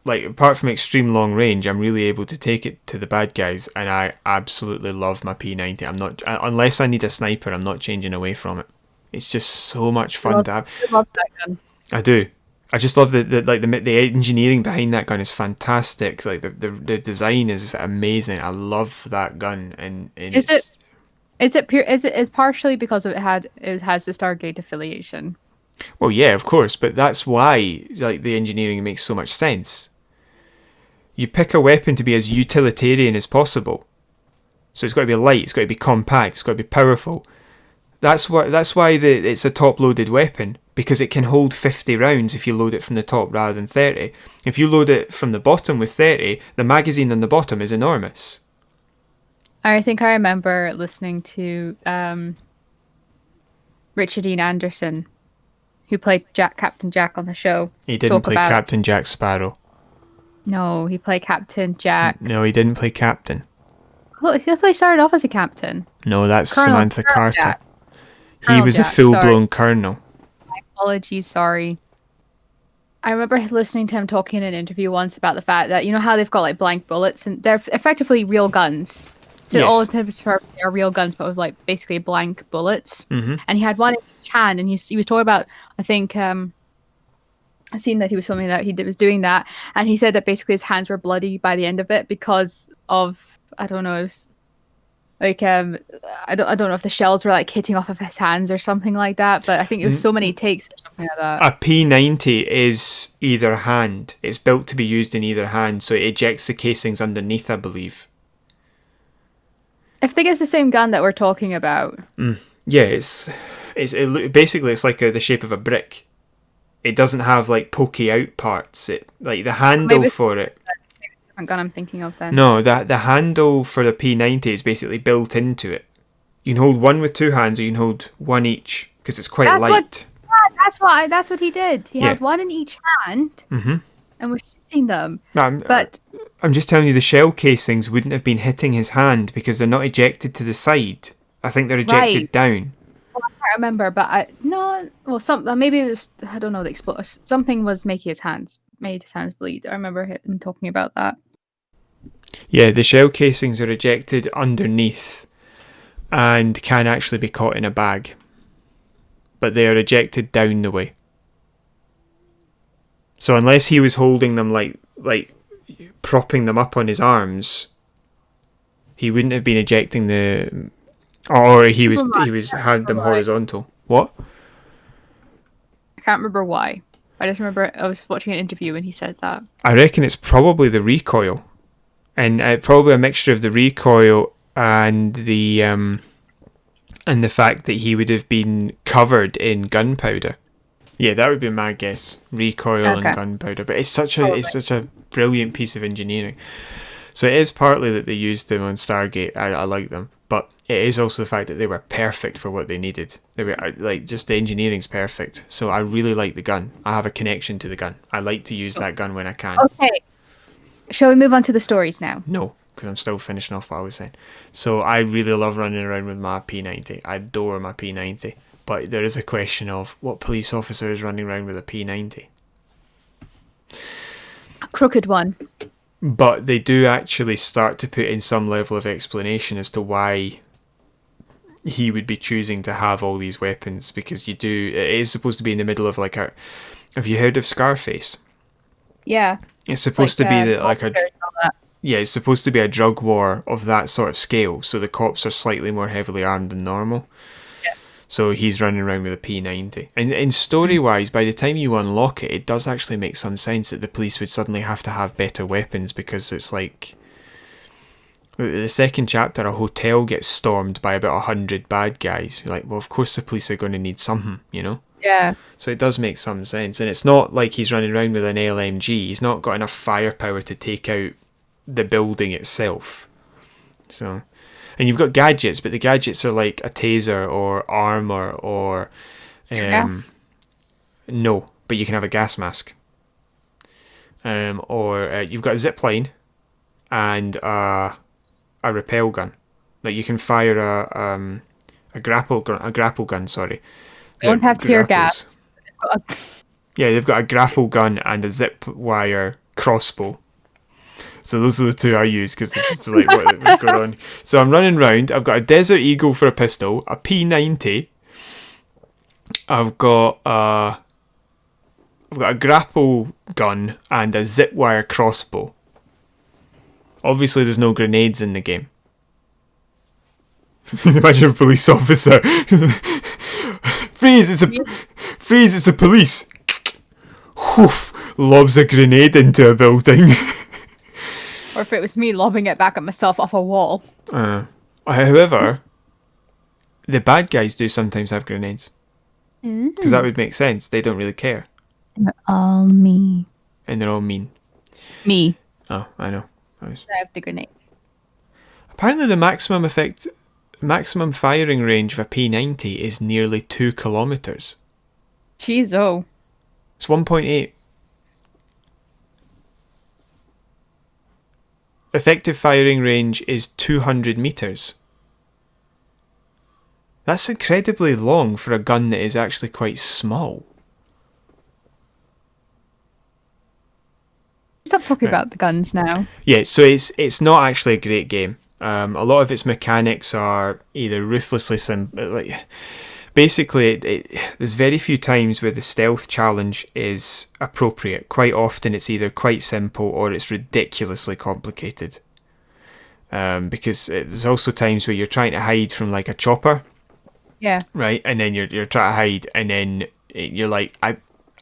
[SPEAKER 1] like, apart from extreme long range, I'm really able to take it to the bad guys, and I absolutely love my P90. I'm not, unless I need a sniper, I'm not changing away from it. It's just so much fun to have.
[SPEAKER 2] I love that gun.
[SPEAKER 1] I do. I just love the engineering behind that gun is fantastic. Like the design is amazing. I love that gun, and
[SPEAKER 2] is it partially because it has the Stargate affiliation?
[SPEAKER 1] Well, yeah, of course, but that's why like the engineering makes so much sense. You pick a weapon to be as utilitarian as possible. So it's got to be light, it's got to be compact, it's got to be powerful. That's why it's a top-loaded weapon, because it can hold 50 rounds if you load it from the top rather than 30. If you load it from the bottom with 30, the magazine on the bottom is enormous.
[SPEAKER 2] I think I remember listening to Richard Dean Anderson, who played Captain Jack on the show.
[SPEAKER 1] He didn't play Captain Jack Sparrow.
[SPEAKER 2] No, he played Captain Jack.
[SPEAKER 1] No, he didn't play Captain.
[SPEAKER 2] I thought he started off as a captain.
[SPEAKER 1] No, that's
[SPEAKER 2] Colonel,
[SPEAKER 1] Samantha Carter.
[SPEAKER 2] Jack.
[SPEAKER 1] He was a full-blown colonel.
[SPEAKER 2] My apologies, sorry. I remember listening to him talking in an interview once about the fact that, you know how they've got like blank bullets, and they're effectively real guns. So all intents and purposes are real guns, but with like basically blank bullets.
[SPEAKER 1] Mm-hmm.
[SPEAKER 2] And he had one in each hand, and he was talking about, I think, a scene that he was filming that he was doing that, and he said that basically his hands were bloody by the end of it because of, I don't know, it was like I don't know if the shells were like hitting off of his hands or something like that, but I think it was so many takes or something like that.
[SPEAKER 1] A P90 is either hand. It's built to be used in either hand, so it ejects the casings underneath, I believe.
[SPEAKER 2] I think it's the same gun that we're talking about.
[SPEAKER 1] Yeah, it's basically it's like the shape of a brick. It doesn't have like pokey out parts. It like the handle for it.
[SPEAKER 2] Gun I'm thinking of then.
[SPEAKER 1] No, the handle for the P90 is basically built into it. You can hold one with 2 hands, or you can hold one each because it's quite light.
[SPEAKER 2] That's what he did. He had one in each hand, and was shooting them. But
[SPEAKER 1] I'm just telling you, the shell casings wouldn't have been hitting his hand because they're not ejected to the side. I think they're ejected down.
[SPEAKER 2] Well, I can't remember, but maybe it was, I don't know, the explosion. Something was made his hands bleed. I remember him talking about that.
[SPEAKER 1] Yeah, the shell casings are ejected underneath and can actually be caught in a bag, but they are ejected down the way. So unless he was holding them like propping them up on his arms, he wouldn't have been ejecting or he had them horizontal. What?
[SPEAKER 2] can't remember why. I just remember I was watching an interview and he said that.
[SPEAKER 1] I reckon it's probably the recoil, and probably a mixture of the recoil and the fact that he would have been covered in gunpowder. Yeah, that would be my guess. Recoil and gunpowder, but it's such a brilliant piece of engineering. So it is partly that they used them on Stargate. I like them, but it is also the fact that they were perfect for what they needed. They were like, just the engineering's perfect. So I really like the gun. I have a connection to the gun. I like to use that gun when I can.
[SPEAKER 2] Okay. Shall we move on to the stories now?
[SPEAKER 1] No, because I'm still finishing off what I was saying. So I really love running around with my P90. I adore my P90. But there is a question of what police officer is running around with a P90?
[SPEAKER 2] A crooked one.
[SPEAKER 1] But they do actually start to put in some level of explanation as to why he would be choosing to have all these weapons, because it is supposed to be in the middle of like a... Have you heard of Scarface?
[SPEAKER 2] Yeah.
[SPEAKER 1] It's supposed to be like a... Yeah, it's supposed to be a drug war of that sort of scale, so the cops are slightly more heavily armed than normal. So he's running around with a P90. And story-wise, by the time you unlock it, it does actually make some sense that the police would suddenly have to have better weapons, because it's like... The second chapter, a hotel gets stormed by about 100 bad guys. You're like, well, of course the police are going to need something, you know?
[SPEAKER 2] Yeah.
[SPEAKER 1] So it does make some sense. And it's not like he's running around with an LMG. He's not got enough firepower to take out the building itself. So... And you've got gadgets, but the gadgets are like a taser or armor or...
[SPEAKER 2] gas?
[SPEAKER 1] No, but you can have a gas mask. Or you've got a zip line and a rappel gun. Like you can fire a grapple gun, sorry.
[SPEAKER 2] They don't have tear gas.
[SPEAKER 1] Yeah, they've got a grapple gun and a zip wire crossbow. So those are the two I use, because it's just like what's going on. So I'm running around. I've got a Desert Eagle for a pistol, a P90. I've got a grapple gun and a zip wire crossbow. Obviously, there's no grenades in the game. Imagine a police officer. Freeze! It's a police. Whoof! Lobs a grenade into a building.
[SPEAKER 2] Or if it was me lobbing it back at myself off a wall.
[SPEAKER 1] However, the bad guys do sometimes have grenades. Because that would make sense. They don't really care.
[SPEAKER 2] And they're all me.
[SPEAKER 1] And they're all mean.
[SPEAKER 2] Me.
[SPEAKER 1] Oh, I know.
[SPEAKER 2] I have the grenades.
[SPEAKER 1] Apparently the maximum firing range of a P90 is nearly 2 kilometres.
[SPEAKER 2] Jeez, oh.
[SPEAKER 1] It's 1.8. Effective firing range is 200 metres. That's incredibly long for a gun that is actually quite small.
[SPEAKER 2] Stop talking about the guns now.
[SPEAKER 1] Yeah, so it's not actually a great game. A lot of its mechanics are either ruthlessly simple. Basically, there's very few times where the stealth challenge is appropriate. Quite often it's either quite simple or it's ridiculously complicated. Because there's also times where you're trying to hide from like a chopper.
[SPEAKER 2] Yeah.
[SPEAKER 1] Right, and then you're trying to hide, and then you're like, I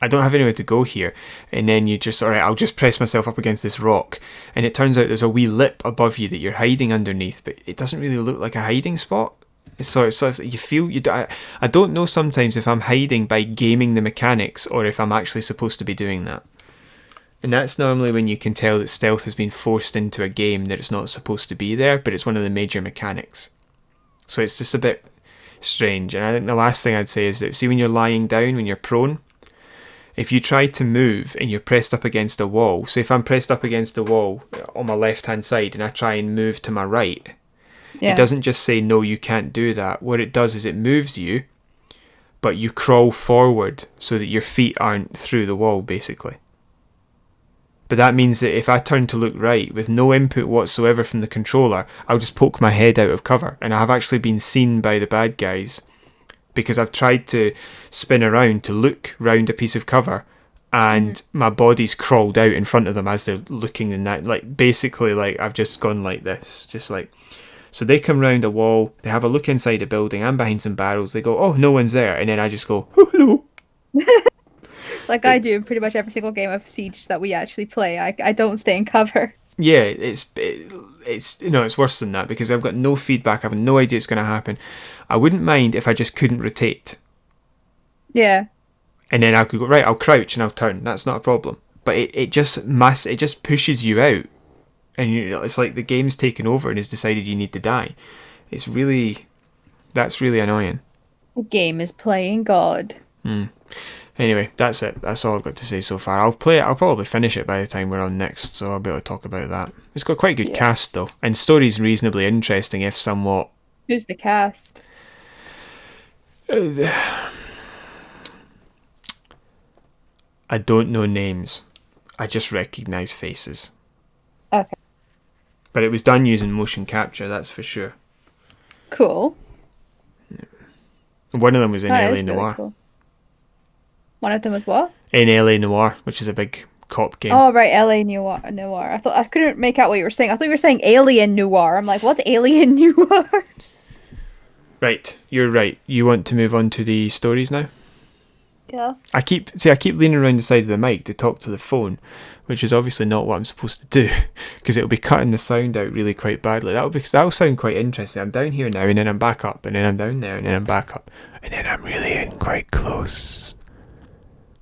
[SPEAKER 1] don't have anywhere to go here. And then you just, alright, I'll just press myself up against this rock. And it turns out there's a wee lip above you that you're hiding underneath, but it doesn't really look like a hiding spot. It's sort of you feel I don't know sometimes if I'm hiding by gaming the mechanics or if I'm actually supposed to be doing that. And that's normally when you can tell that stealth has been forced into a game that it's not supposed to be there, but it's one of the major mechanics. So it's just a bit strange. And I think the last thing I'd say is that, see, when you're lying down, when you're prone, if you try to move and you're pressed up against a wall, so if I'm pressed up against a wall on my left hand side and I try and move to my right, it doesn't just say, no, you can't do that. What it does is it moves you, but you crawl forward so that your feet aren't through the wall, basically. But that means that if I turn to look right with no input whatsoever from the controller, I'll just poke my head out of cover. And I have actually been seen by the bad guys because I've tried to spin around to look round a piece of cover and my body's crawled out in front of them as they're looking in that. Like, basically, like, I've just gone like this, just like... So they come round a wall, they have a look inside a building, I'm behind some barrels, they go, oh, no one's there, and then I just go, oh, hello.
[SPEAKER 2] Like I do in pretty much every single game of Siege that we actually play. I don't stay in cover.
[SPEAKER 1] Yeah, it's worse than that because I've got no feedback. I have no idea it's going to happen. I wouldn't mind if I just couldn't rotate,
[SPEAKER 2] Yeah.
[SPEAKER 1] and then I could go right. I'll crouch and I'll turn. That's not a problem. But it just pushes you out, and it's like the game's taken over and has decided you need to die. That's really annoying.
[SPEAKER 2] The game is playing God.
[SPEAKER 1] Anyway, that's it. That's all I've got to say so far. I'll play it. I'll probably finish it by the time we're on next, so I'll be able to talk about that. It's got quite a good cast though, and story's reasonably interesting, if somewhat.
[SPEAKER 2] Who's the cast?
[SPEAKER 1] I don't know names. I just recognise faces.
[SPEAKER 2] Okay.
[SPEAKER 1] But it was done using motion capture, that's for sure.
[SPEAKER 2] Cool.
[SPEAKER 1] One of them was in
[SPEAKER 2] That
[SPEAKER 1] LA
[SPEAKER 2] is
[SPEAKER 1] Noir.
[SPEAKER 2] really cool. One of them was what?
[SPEAKER 1] In LA Noir, which is a big cop game.
[SPEAKER 2] Oh, right, LA Noir. I thought I couldn't make out what you were saying. I thought you were saying Alien Noir. I'm like, what's Alien Noir?
[SPEAKER 1] Right, you're right. You want to move on to the stories now?
[SPEAKER 2] Yeah.
[SPEAKER 1] I keep leaning around the side of the mic to talk to the phone, which is obviously not what I'm supposed to do, because it'll be cutting the sound out really quite badly. That'll sound quite interesting. I'm down here now, and then I'm back up, and then I'm down there, and then I'm back up, and then I'm really in quite close.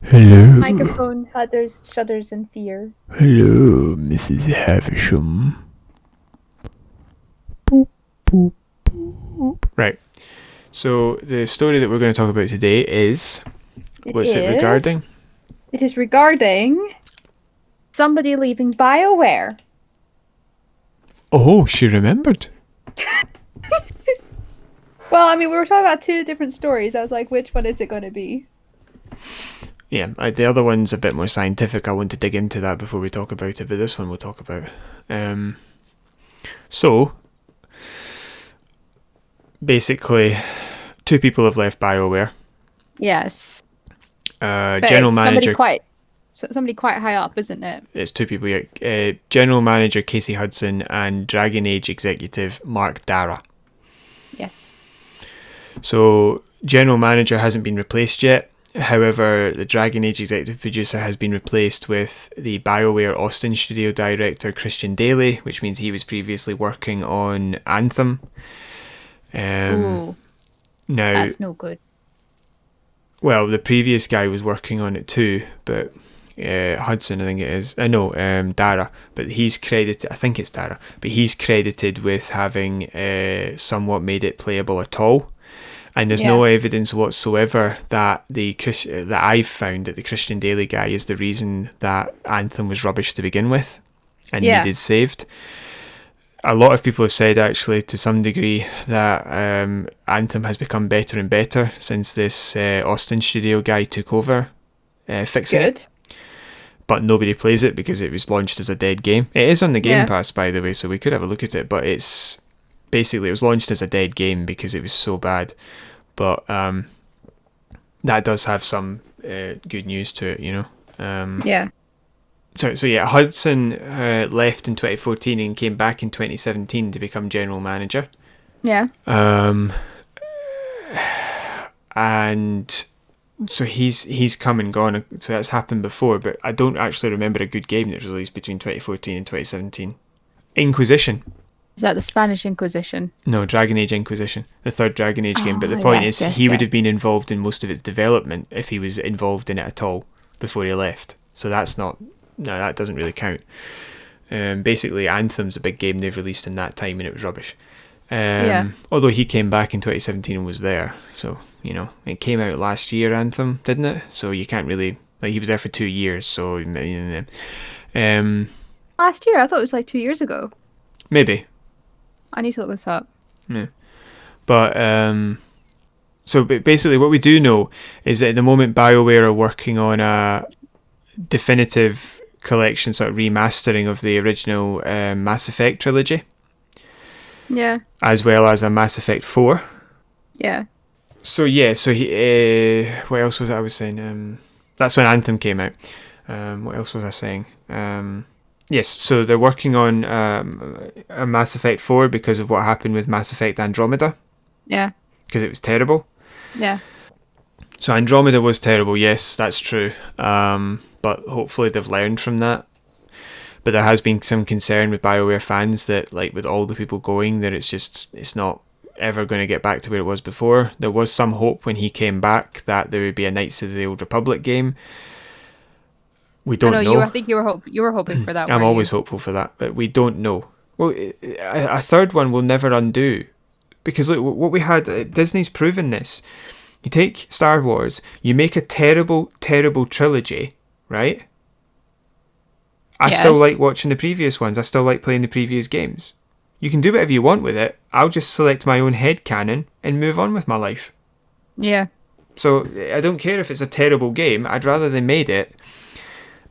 [SPEAKER 1] Hello.
[SPEAKER 2] Microphone shudders in fear.
[SPEAKER 1] Hello, Mrs. Havisham. Boop, boop, boop. Right. So the story that we're going to talk about today is... What's it regarding?
[SPEAKER 2] It is regarding somebody leaving Bioware.
[SPEAKER 1] Oh, she remembered.
[SPEAKER 2] Well, I mean, we were talking about two different stories. I was like, which one is it going to be?
[SPEAKER 1] Yeah, the other one's a bit more scientific. I want to dig into that before we talk about it, but this one we'll talk about. So, basically, two people have left BioWare.
[SPEAKER 2] Yes.
[SPEAKER 1] General manager...
[SPEAKER 2] Somebody quite high up, isn't it?
[SPEAKER 1] It's two people here. General manager Casey Hudson and Dragon Age executive Mark Dara.
[SPEAKER 2] Yes.
[SPEAKER 1] So, general manager hasn't been replaced yet. However, the Dragon Age executive producer has been replaced with the BioWare Austin studio director Christian Daly, which means he was previously working on Anthem.
[SPEAKER 2] Ooh,
[SPEAKER 1] now,
[SPEAKER 2] that's no good.
[SPEAKER 1] Well, the previous guy was working on it too, but Hudson, I think it is. Dara, but he's credited. I think it's Dara, but he's credited with having somewhat made it playable at all. And there's no evidence whatsoever that that I've found that the Christian Daly guy is the reason that Anthem was rubbish to begin with and needed saved. A lot of people have said, actually, to some degree, that Anthem has become better and better since this Austin studio guy took over fixing it. But nobody plays it because it was launched as a dead game. It is on the Game Pass, by the way, so we could have a look at it, but it was launched as a dead game because it was so bad. But that does have some good news to it, you know. So yeah, Hudson left in 2014 and came back in 2017 to become general manager.
[SPEAKER 2] Yeah.
[SPEAKER 1] And so he's come and gone. So that's happened before, but I don't actually remember a good game that was released between 2014 and 2017. Inquisition.
[SPEAKER 2] Is that the Spanish Inquisition?
[SPEAKER 1] No, Dragon Age Inquisition, the third Dragon Age game. But the point is, he would have been involved in most of its development if he was involved in it at all before he left. So that doesn't really count. Basically, Anthem's a big game they've released in that time, and it was rubbish. Although he came back in 2017 and was there, so you know, it came out last year, Anthem, didn't it? So you can't really, like, he was there for 2 years. So
[SPEAKER 2] last year, I thought it was like 2 years ago.
[SPEAKER 1] Maybe.
[SPEAKER 2] I need to look this up.
[SPEAKER 1] Yeah. But so basically, what we do know is that at the moment, BioWare are working on a definitive collection, sort of remastering of the original Mass Effect trilogy.
[SPEAKER 2] Yeah.
[SPEAKER 1] As well as a Mass Effect 4.
[SPEAKER 2] Yeah.
[SPEAKER 1] So he. What else was I was saying? That's when Anthem came out. What else was I saying? Yes, so they're working on a Mass Effect 4 because of what happened with Mass Effect Andromeda.
[SPEAKER 2] Yeah.
[SPEAKER 1] Because it was terrible.
[SPEAKER 2] Yeah.
[SPEAKER 1] So Andromeda was terrible, yes, that's true. But hopefully they've learned from that. But there has been some concern with BioWare fans that, like, with all the people going, that it's not ever going to get back to where it was before. There was some hope when he came back that there would be a Knights of the Old Republic game. We don't know.
[SPEAKER 2] I think you were hoping for that.
[SPEAKER 1] I'm always hopeful for that, but we don't know. Well, a third one will never undo, because look, what we had, Disney's proven this. You take Star Wars, you make a terrible, terrible trilogy, right? I still like watching the previous ones. I still like playing the previous games. You can do whatever you want with it. I'll just select my own headcanon and move on with my life.
[SPEAKER 2] Yeah.
[SPEAKER 1] So I don't care if it's a terrible game. I'd rather they made it,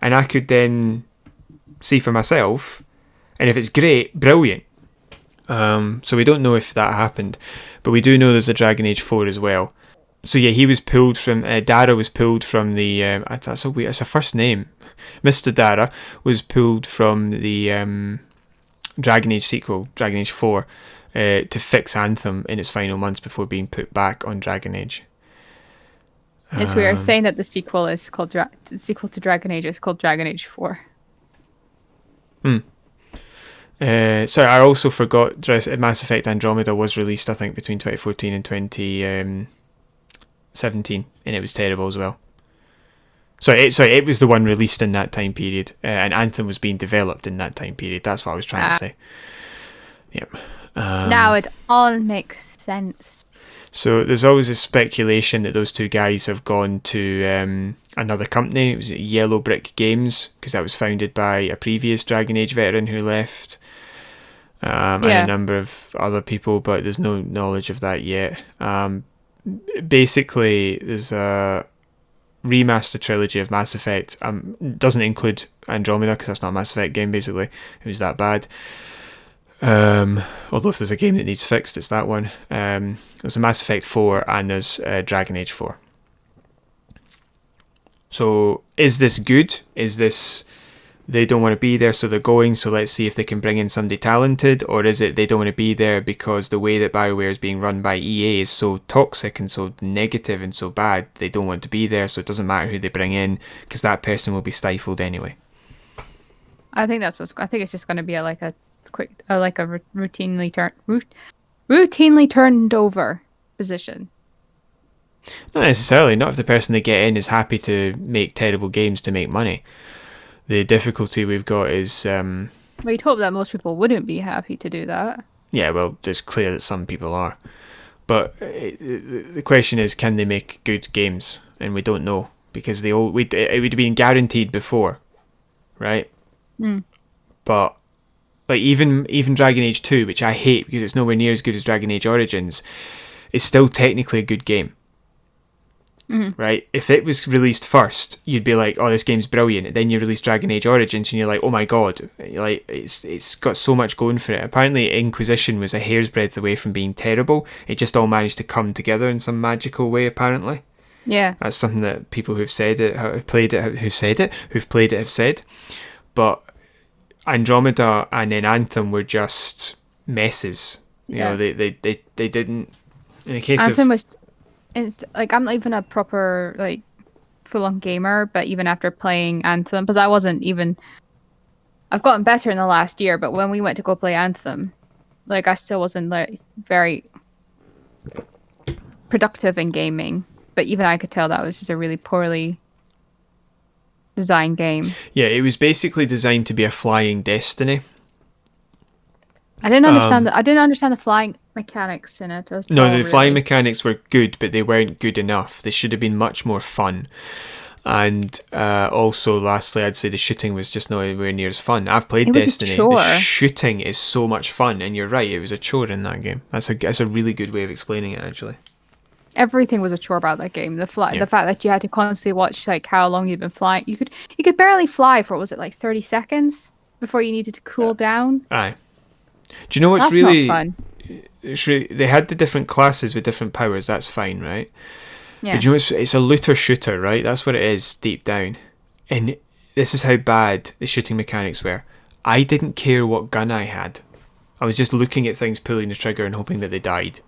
[SPEAKER 1] and I could then see for myself. And if it's great, brilliant. So we don't know if that happened, but we do know there's a Dragon Age 4 as well. So yeah, he was pulled from, Dara was pulled from the, that's a first name. Mr. Dara was pulled from the Dragon Age sequel, Dragon Age 4, to fix Anthem in its final months before being put back on Dragon Age.
[SPEAKER 2] It's weird saying that the sequel is called the sequel to Dragon Age is called Dragon Age 4.
[SPEAKER 1] Sorry, I also forgot Mass Effect Andromeda was released, I think, between 2014 and 2017, and it was terrible as well. It was the one released in that time period, and Anthem was being developed in that time period. That's what I was trying to say. Yep.
[SPEAKER 2] Now it all makes sense.
[SPEAKER 1] So there's always a speculation that those two guys have gone to another company. It was Yellow Brick Games, because that was founded by a previous Dragon Age veteran who left, and a number of other people, but there's no knowledge of that yet. Basically, there's a remaster trilogy of Mass Effect. Doesn't include Andromeda, because that's not a Mass Effect game, basically. It was that bad. Although if there's a game that needs fixed, it's that one. There's a Mass Effect 4 and there's Dragon Age 4. So is this good? Is this they don't want to be there so they're going, so let's see if they can bring in somebody talented? Or is it they don't want to be there because the way that BioWare is being run by EA is so toxic and so negative and so bad, they don't want to be there, so it doesn't matter who they bring in because that person will be stifled anyway?
[SPEAKER 2] I think it's just going to be a routinely turned over position.
[SPEAKER 1] Not necessarily. Not if the person they get in is happy to make terrible games to make money. The difficulty we've got is...
[SPEAKER 2] We'd hope that most people wouldn't be happy to do that.
[SPEAKER 1] Yeah, well, it's clear that some people are. But the question is, can they make good games? And we don't know, because it would have been guaranteed before, right? But like even Dragon Age 2, which I hate because it's nowhere near as good as Dragon Age Origins, is still technically a good game. Right? If it was released first, you'd be like, oh, this game's brilliant. Then you release Dragon Age Origins and you're like, oh my god, like it's got so much going for it. Apparently Inquisition was a hair's breadth away from being terrible. It just all managed to come together in some magical way, apparently.
[SPEAKER 2] Yeah.
[SPEAKER 1] That's something that people who've played it have said. But Andromeda and then Anthem were just messes. You know, they didn't. In the case
[SPEAKER 2] Anthem
[SPEAKER 1] of
[SPEAKER 2] I'm not even a proper full-on gamer, but even after playing Anthem, because I've gotten better in the last year, but when we went to go play Anthem, I still wasn't very productive in gaming. But even I could tell that was just a really poorly designed game.
[SPEAKER 1] Yeah, it was basically designed to be a flying Destiny.
[SPEAKER 2] I didn't understand I didn't understand the flying mechanics in it.
[SPEAKER 1] No, the flying mechanics were good, but they weren't good enough. They should have been much more fun. And also, lastly, I'd say the shooting was just nowhere near as fun. I've played Destiny. The shooting is so much fun, and you're right, it was a chore in that game. That's a really good way of explaining it, actually.
[SPEAKER 2] Everything was a chore about that game. The fact that you had to constantly watch how long you've been flying. You could barely fly for 30 seconds before you needed to cool down.
[SPEAKER 1] Aye. Do you know what's
[SPEAKER 2] That's
[SPEAKER 1] really
[SPEAKER 2] not fun?
[SPEAKER 1] It's really, they had the different classes with different powers. That's fine, right?
[SPEAKER 2] Yeah.
[SPEAKER 1] But you know, it's a looter shooter, right? That's what it is deep down. And this is how bad the shooting mechanics were. I didn't care what gun I had. I was just looking at things, pulling the trigger, and hoping that they died.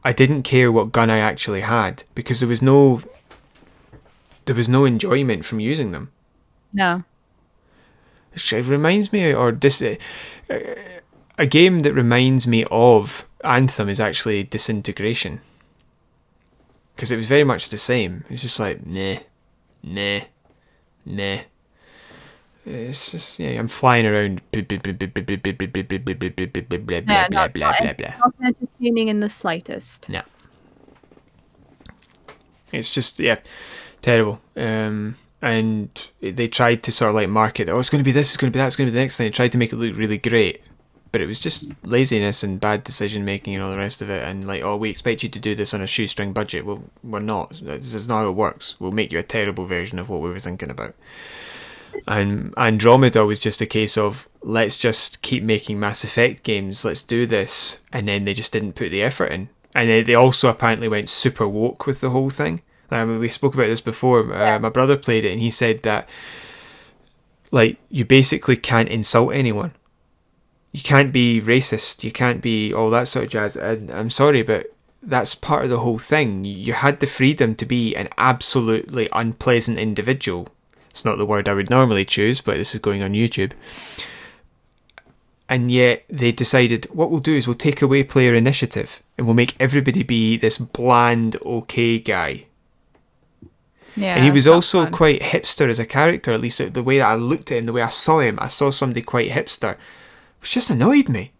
[SPEAKER 1] I didn't care what gun I actually had because there was no enjoyment from using them.
[SPEAKER 2] No.
[SPEAKER 1] It reminds me, a game that reminds me of Anthem is actually Disintegration. Because it was very much the same. It's just like, nah. It's just, yeah, I'm flying around. Blah, blah, blah, blah, blah, blah, blah.
[SPEAKER 2] Not entertaining in the slightest.
[SPEAKER 1] No. It's just, yeah, terrible. And they tried to sort of like market, it's going to be this, it's going to be that, it's going to be the next thing. They tried to make it look really great. But it was just laziness and bad decision making and all the rest of it. And like, we expect you to do this on a shoestring budget. Well, we're not. This is not how it works. We'll make you a terrible version of what we were thinking about. And Andromeda was just a case of, let's just keep making Mass Effect games. Let's do this. And then they just didn't put the effort in. And they also apparently went super woke with the whole thing. We spoke about this before. My brother played it and he said that, like, you basically can't insult anyone. You can't be racist, you can't be all that sort of jazz. I'm sorry, but that's part of the whole thing. You had the freedom to be an absolutely unpleasant individual. It's not the word I would normally choose, but this is going on YouTube. And yet they decided, what we'll do is we'll take away player initiative and we'll make everybody be this bland, okay guy.
[SPEAKER 2] Yeah,
[SPEAKER 1] and he was also quite hipster as a character, at least the way that I looked at him, the way I saw him. I saw somebody quite hipster. Which just annoyed me.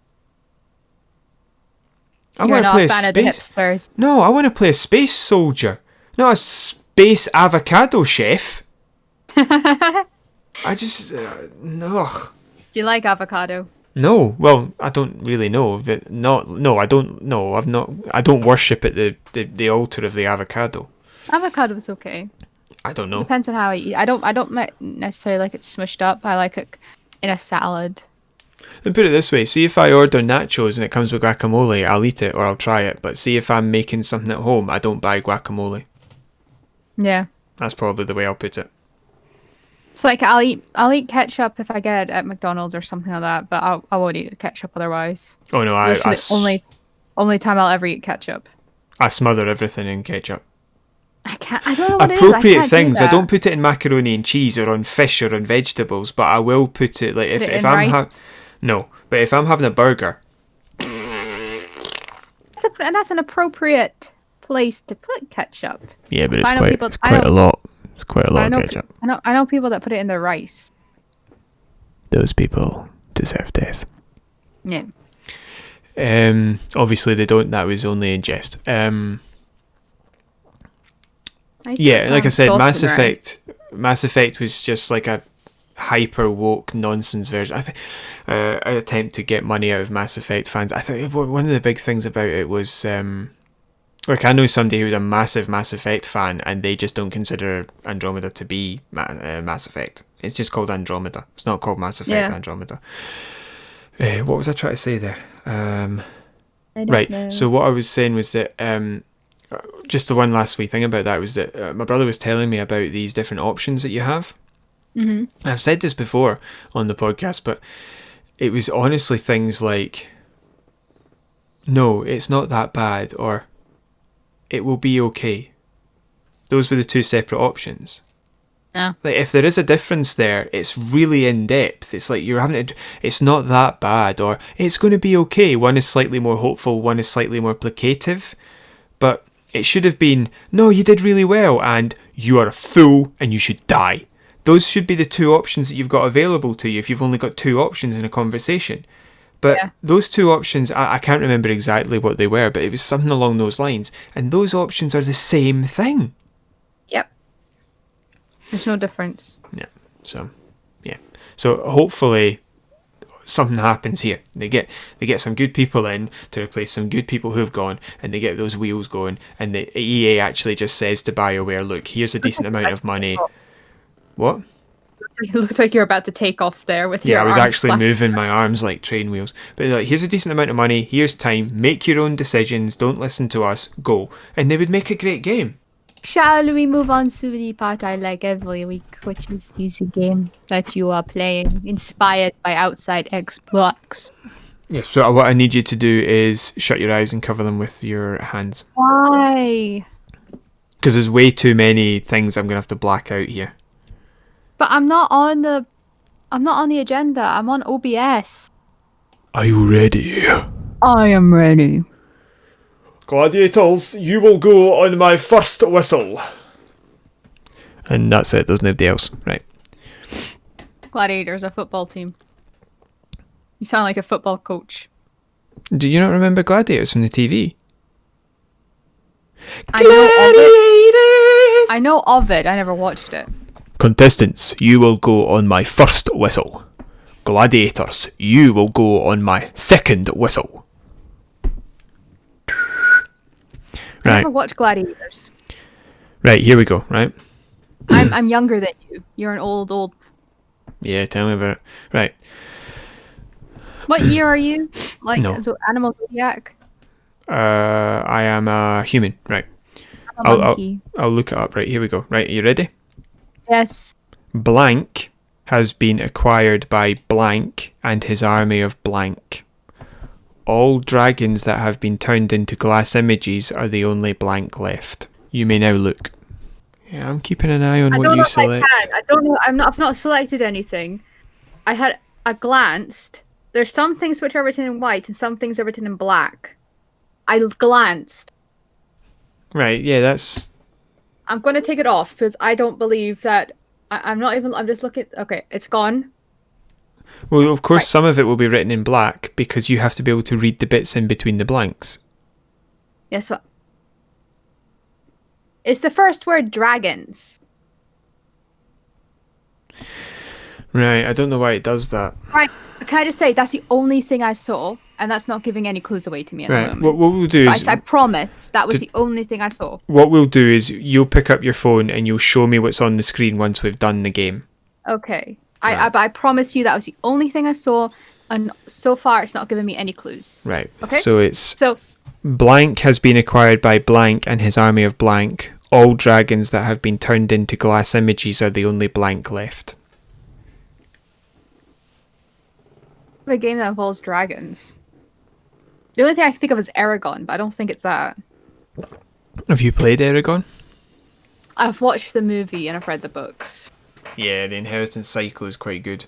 [SPEAKER 2] You're not a fan of the hipsters.
[SPEAKER 1] No, I want to play a space soldier, not a space avocado chef. I just no.
[SPEAKER 2] Do you like avocado?
[SPEAKER 1] No, well, I don't really know. I don't know. I don't worship at the altar of the avocado.
[SPEAKER 2] Avocado's okay.
[SPEAKER 1] I don't know.
[SPEAKER 2] Depends on how I eat. I don't necessarily like it smushed up. I like it in a salad.
[SPEAKER 1] And put it this way, see if I order nachos and it comes with guacamole, I'll eat it or I'll try it. But see if I'm making something at home, I don't buy guacamole.
[SPEAKER 2] Yeah.
[SPEAKER 1] That's probably the way I'll put it.
[SPEAKER 2] So like I'll eat ketchup if I get it at McDonald's or something like that, but I won't eat ketchup otherwise.
[SPEAKER 1] Oh no,
[SPEAKER 2] only time I'll ever eat ketchup.
[SPEAKER 1] I smother everything in ketchup.
[SPEAKER 2] I can't. I don't know what
[SPEAKER 1] appropriate
[SPEAKER 2] it is.
[SPEAKER 1] Things. I don't put it in macaroni and cheese or on fish or on vegetables, but I will put it like if I'm no, but if I'm having a burger.
[SPEAKER 2] And that's an appropriate place to put ketchup.
[SPEAKER 1] Yeah, but it's quite a lot. It's quite a lot of ketchup.
[SPEAKER 2] I know people that put it in their rice.
[SPEAKER 1] Those people deserve death.
[SPEAKER 2] Yeah.
[SPEAKER 1] Obviously they don't. That was only in jest. Yeah, like I said, Mass Effect was just like a hyper woke nonsense version. I think an attempt to get money out of Mass Effect fans. I think one of the big things about it was like I know somebody who's a massive Mass Effect fan and they just don't consider Andromeda to be Mass Effect. It's just called Andromeda. It's not called Mass Effect Andromeda. What was I trying to say there? Right. Know. So what I was saying was that just the one last wee thing about that was that my brother was telling me about these different options that you have. Mm-hmm. I've said this before on the podcast, but it was honestly things like, no, it's not that bad, or it will be okay. Those were the two separate options.
[SPEAKER 2] Yeah.
[SPEAKER 1] Like if there is a difference there, it's really in depth. It's like you're having to. It's not that bad, or it's going to be okay. One is slightly more hopeful, one is slightly more placative, but it should have been, no, you did really well, and you are a fool and you should die. Those should be the two options that you've got available to you if you've only got two options in a conversation. But those two options, I can't remember exactly what they were, but it was something along those lines. And those options are the same thing.
[SPEAKER 2] Yep. There's no difference.
[SPEAKER 1] Yeah. So, yeah. So hopefully something happens here. They get some good people in to replace some good people who've gone, and they get those wheels going. And the EA actually just says to Bioware, look, here's a decent amount of money. What?
[SPEAKER 2] It looked like you're about to take off there with your
[SPEAKER 1] arms. Yeah, I was actually
[SPEAKER 2] flat.
[SPEAKER 1] moving my arms like train wheels. But like, here's a decent amount of money, here's time, make your own decisions, don't listen to us, go. And they would make a great game.
[SPEAKER 2] Shall we move on to the part I like every week, which is this game that you are playing, inspired by OutsideXbox?
[SPEAKER 1] Yeah, so what I need you to do is shut your eyes and cover them with your hands.
[SPEAKER 2] Why?
[SPEAKER 1] Because there's way too many things I'm going to have to black out here.
[SPEAKER 2] But I'm not on the agenda. I'm on OBS.
[SPEAKER 1] Are you ready?
[SPEAKER 2] I am ready.
[SPEAKER 1] Gladiators, you will go on my first whistle. And that's it, there's nobody else. Right.
[SPEAKER 2] Gladiators, a football team. You sound like a football coach.
[SPEAKER 1] Do you not remember Gladiators from the TV?
[SPEAKER 2] I know of it. I know of it. I never watched it.
[SPEAKER 1] Contestants, you will go on my first whistle. Gladiators, you will go on my second whistle.
[SPEAKER 2] I
[SPEAKER 1] Right.
[SPEAKER 2] never watched Gladiators.
[SPEAKER 1] Right, here we go, right?
[SPEAKER 2] I'm younger than you. You're an old.
[SPEAKER 1] Yeah, tell me about it. Right.
[SPEAKER 2] What year are you? Like,
[SPEAKER 1] No.
[SPEAKER 2] so Animal Zodiac?
[SPEAKER 1] I am a human. Right.
[SPEAKER 2] I'm a monkey.
[SPEAKER 1] I'll look it up. Right, here we go. Right, are you ready?
[SPEAKER 2] Yes.
[SPEAKER 1] Blank has been acquired by blank and his army of blank. All dragons that have been turned into glass images are the only blank left. You may now look. Yeah, I'm keeping an eye on what you select.
[SPEAKER 2] I don't know. I've not selected anything. I glanced. There's some things which are written in white and some things are written in black. I glanced.
[SPEAKER 1] Right, yeah, that's...
[SPEAKER 2] I'm going to take it off because I don't believe that... I'm just looking... Okay, it's gone.
[SPEAKER 1] Well, of course,
[SPEAKER 2] Right.
[SPEAKER 1] some of it will be written in black because you have to be able to read the bits in between the blanks.
[SPEAKER 2] Yes, but... It's the first word, dragons.
[SPEAKER 1] Right, I don't know why it does that.
[SPEAKER 2] Right, can I just say, that's the only thing I saw, and that's not giving any clues away to me at the moment.
[SPEAKER 1] What we'll do is...
[SPEAKER 2] I promise, that was the only thing I saw.
[SPEAKER 1] What we'll do is you'll pick up your phone and you'll show me what's on the screen once we've done the game.
[SPEAKER 2] Okay.
[SPEAKER 1] Right.
[SPEAKER 2] I promise you that was the only thing I saw, and so far it's not given me any clues.
[SPEAKER 1] Right.
[SPEAKER 2] Okay.
[SPEAKER 1] So blank has been acquired by blank and his army of blank. All dragons that have been turned into glass images are the only blank left.
[SPEAKER 2] A game that involves dragons. The only thing I can think of is Aragon, but I don't think it's that.
[SPEAKER 1] Have you played Aragon?
[SPEAKER 2] I've watched the movie and I've read the books.
[SPEAKER 1] Yeah, the Inheritance Cycle is quite good.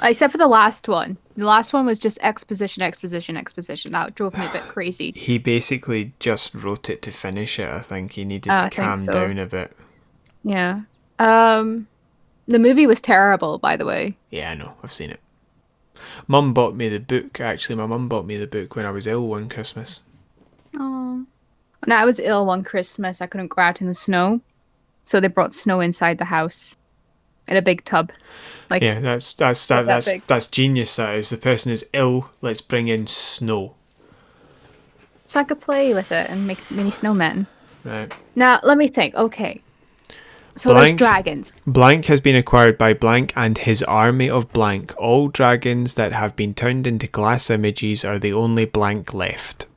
[SPEAKER 2] Except for the last one. The last one was just exposition. That drove me a bit crazy.
[SPEAKER 1] He basically just wrote it to finish it, I think. He needed to calm down a bit.
[SPEAKER 2] Yeah. The movie was terrible, by the way.
[SPEAKER 1] Yeah, I know. I've seen it. Mum bought me the book. Actually, my mum bought me the book when I was ill one Christmas.
[SPEAKER 2] Oh. When I was ill one Christmas, I couldn't go out in the snow. So they brought snow inside the house. In a big tub. Like,
[SPEAKER 1] yeah, that's genius. That is. The person is ill. Let's bring in snow.
[SPEAKER 2] So I could play with it and make mini snowmen.
[SPEAKER 1] Right.
[SPEAKER 2] Now let me think. Okay. So there's dragons.
[SPEAKER 1] Blank has been acquired by blank and his army of blank. All dragons that have been turned into glass images are the only blank left.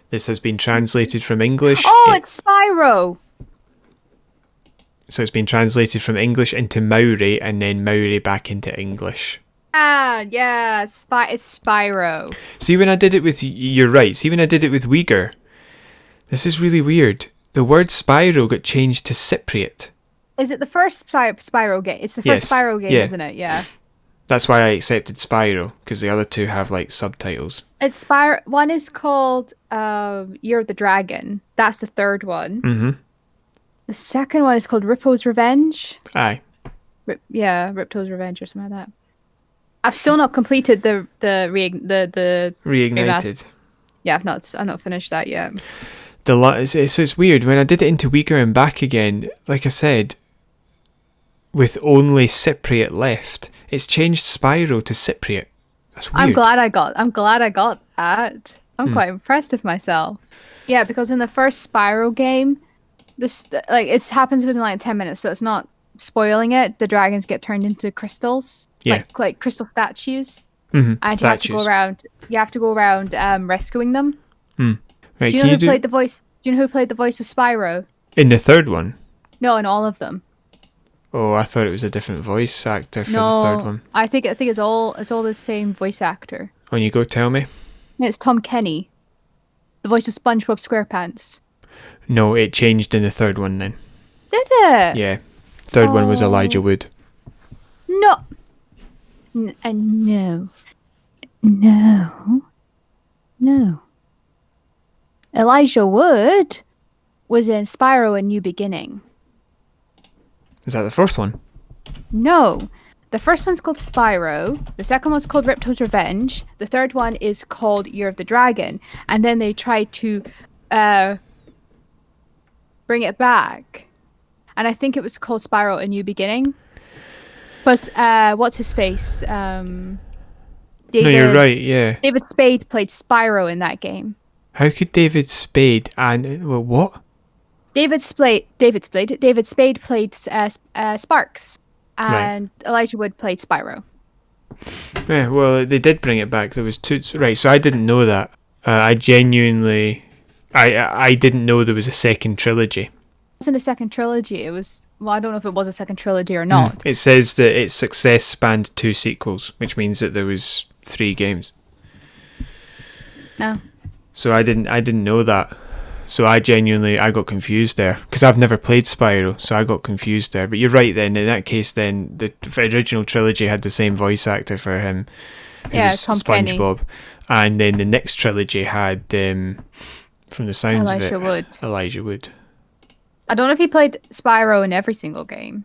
[SPEAKER 1] This has been translated from English.
[SPEAKER 2] Oh, it's Spyro.
[SPEAKER 1] So it's been translated from English into Maori and then Maori back into English.
[SPEAKER 2] Ah, yeah, it's Spyro.
[SPEAKER 1] See, when I did it with... You're right. See, when I did it with Uyghur, this is really weird. The word Spyro got changed to Cypriot.
[SPEAKER 2] Is it the first Spyro game? It's the first Spyro game, isn't it? Yeah.
[SPEAKER 1] That's why I accepted Spyro, because the other two have, like, subtitles.
[SPEAKER 2] It's Spyro. One is called Year of the Dragon. That's the third one.
[SPEAKER 1] Mm-hmm.
[SPEAKER 2] The second one is called Rippo's Revenge.
[SPEAKER 1] Aye.
[SPEAKER 2] Ripto's Revenge or something like that. I've still not completed the
[SPEAKER 1] Reignited.
[SPEAKER 2] Yeah, I've not finished that yet.
[SPEAKER 1] It's weird. When I did it into Uyghur and back again, like I said, with only Cypriot left, it's changed Spyro to Cypriot. That's weird.
[SPEAKER 2] I'm glad I got that. I'm quite impressed with myself. Yeah, because in the first Spyro game, it happens within like 10 minutes, so it's not spoiling it. The dragons get turned into crystals, like crystal statues, and you have to go around rescuing them.
[SPEAKER 1] Right,
[SPEAKER 2] Do you know who played the voice? Do you know who played the voice of Spyro?
[SPEAKER 1] In the third one?
[SPEAKER 2] No, in all of them.
[SPEAKER 1] Oh, I thought it was a different voice actor for the third one.
[SPEAKER 2] I think it's all the same voice actor.
[SPEAKER 1] On you go, tell me.
[SPEAKER 2] It's Tom Kenny, the voice of SpongeBob SquarePants.
[SPEAKER 1] No, it changed in the third one then.
[SPEAKER 2] Did it?
[SPEAKER 1] Yeah. Third one was Elijah Wood.
[SPEAKER 2] No. No. Elijah Wood was in Spyro: A New Beginning.
[SPEAKER 1] Is that the first one?
[SPEAKER 2] No. The first one's called Spyro. The second one's called Ripto's Revenge. The third one is called Year of the Dragon. And then they tried to bring it back. And I think it was called Spyro: A New Beginning. Plus, what's his face?
[SPEAKER 1] No, you're right, yeah.
[SPEAKER 2] David Spade played Spyro in that game.
[SPEAKER 1] How could David Spade and... Well, what?
[SPEAKER 2] David Spade played Sparks. And right. Elijah Wood played Spyro.
[SPEAKER 1] Yeah, well, they did bring it back. There was two... Right, so I didn't know that. I genuinely... I didn't know there was a second trilogy.
[SPEAKER 2] It wasn't a second trilogy. It was... Well, I don't know if it was a second trilogy or not.
[SPEAKER 1] It says that its success spanned 2 sequels, which means that there was 3 games.
[SPEAKER 2] No.
[SPEAKER 1] So I didn't know that. So I got confused there. Because I've never played Spyro, so I got confused there. But you're right then, in that case then, the original trilogy had the same voice actor for him.
[SPEAKER 2] Yeah, Tom
[SPEAKER 1] SpongeBob.
[SPEAKER 2] Kenny.
[SPEAKER 1] And then the next trilogy had, from the sounds of it, Elijah Wood.
[SPEAKER 2] I don't know if he played Spyro in every single game.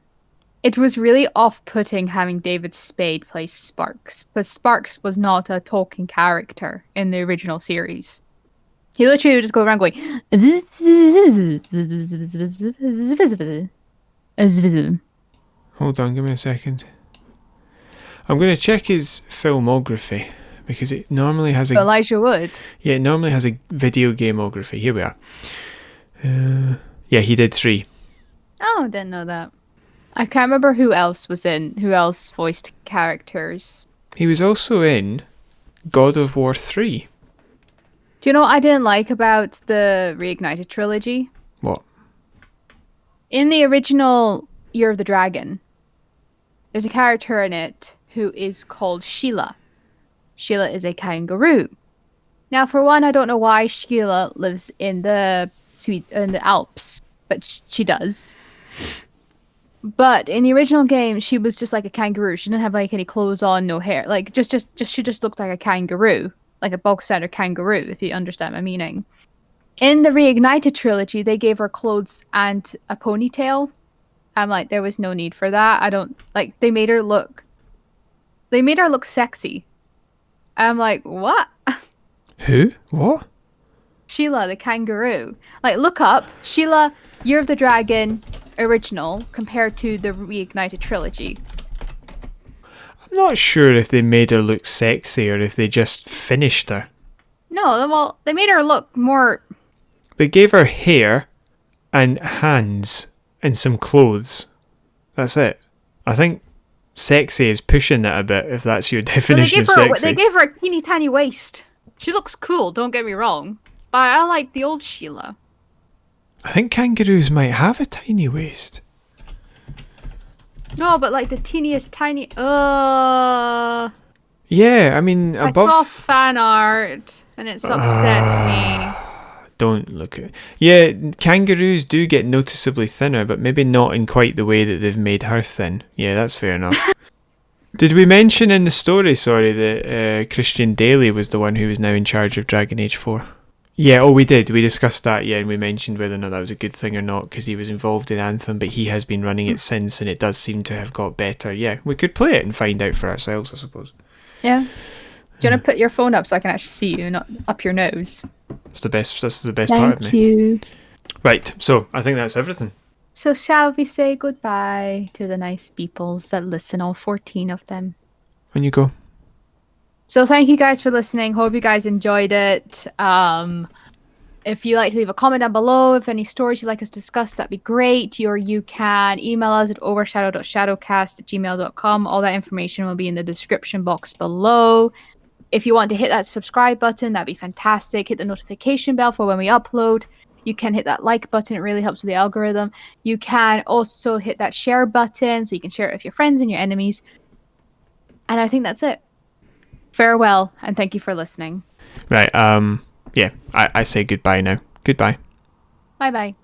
[SPEAKER 2] It was really off-putting having David Spade play Sparks, but Sparks was not a talking character in the original series. He literally would just go around going...
[SPEAKER 1] Hold on, give me a second. I'm going to check his filmography, because it normally has a...
[SPEAKER 2] Elijah Wood?
[SPEAKER 1] Yeah, it normally has a video gameography. Here we are. Yeah, he did 3.
[SPEAKER 2] Oh, didn't know that. I can't remember who else voiced characters.
[SPEAKER 1] He was also in God of War 3.
[SPEAKER 2] Do you know what I didn't like about the Reignited trilogy?
[SPEAKER 1] What?
[SPEAKER 2] In the original Year of the Dragon, there's a character in it who is called Sheila. Sheila is a kangaroo. Now, for one, I don't know why Sheila lives in the Alps, but she does. But in the original game, she was just like a kangaroo. She didn't have like any clothes on, no hair. Like she just looked like a kangaroo, like a bog standard kangaroo, if you understand my meaning. In the Reignited trilogy, they gave her clothes and a ponytail. I'm like, there was no need for that. I don't like. They made her look sexy. I'm like, what?
[SPEAKER 1] Who? What?
[SPEAKER 2] Sheila the kangaroo. Like, look up Sheila Year of the Dragon original compared to the Reignited trilogy.
[SPEAKER 1] I'm not sure if they made her look sexy or if they just finished her.
[SPEAKER 2] No, well, they made her look more...
[SPEAKER 1] They gave her hair and hands and some clothes. That's it. I think sexy is pushing it a bit, if that's your definition of sexy.
[SPEAKER 2] They gave her a teeny tiny waist. She looks cool, don't get me wrong. But I like the old Sheila.
[SPEAKER 1] I think kangaroos might have a tiny waist.
[SPEAKER 2] No, but like the teeniest tiny...
[SPEAKER 1] Yeah, I mean, above...
[SPEAKER 2] I saw fan art, and it's upset me.
[SPEAKER 1] Don't look at... Yeah, kangaroos do get noticeably thinner, but maybe not in quite the way that they've made her thin. Yeah, that's fair enough. Did we mention in the story, that Christian Daly was the one who was now in charge of Dragon Age 4? Yeah, we did. We discussed that, yeah, and we mentioned whether or not that was a good thing or not, because he was involved in Anthem, but he has been running it since, and it does seem to have got better. Yeah, we could play it and find out for ourselves, I suppose.
[SPEAKER 2] Yeah. Do you want to put your phone up so I can actually see you, not up your nose?
[SPEAKER 1] That's the best part of me.
[SPEAKER 2] Thank you.
[SPEAKER 1] Right, so I think that's everything.
[SPEAKER 2] So shall we say goodbye to the nice peoples that listen, all 14 of them?
[SPEAKER 1] On you go.
[SPEAKER 2] So thank you guys for listening. Hope you guys enjoyed it. If you'd like to leave a comment down below, if any stories you'd like us to discuss, that'd be great. Or you can email us at overshadow.shadowcast@gmail.com. All that information will be in the description box below. If you want to hit that subscribe button, that'd be fantastic. Hit the notification bell for when we upload. You can hit that like button. It really helps with the algorithm. You can also hit that share button so you can share it with your friends and your enemies. And I think that's it. Farewell, and thank you for listening.
[SPEAKER 1] Right. Yeah. I say goodbye now. Goodbye.
[SPEAKER 2] Bye bye.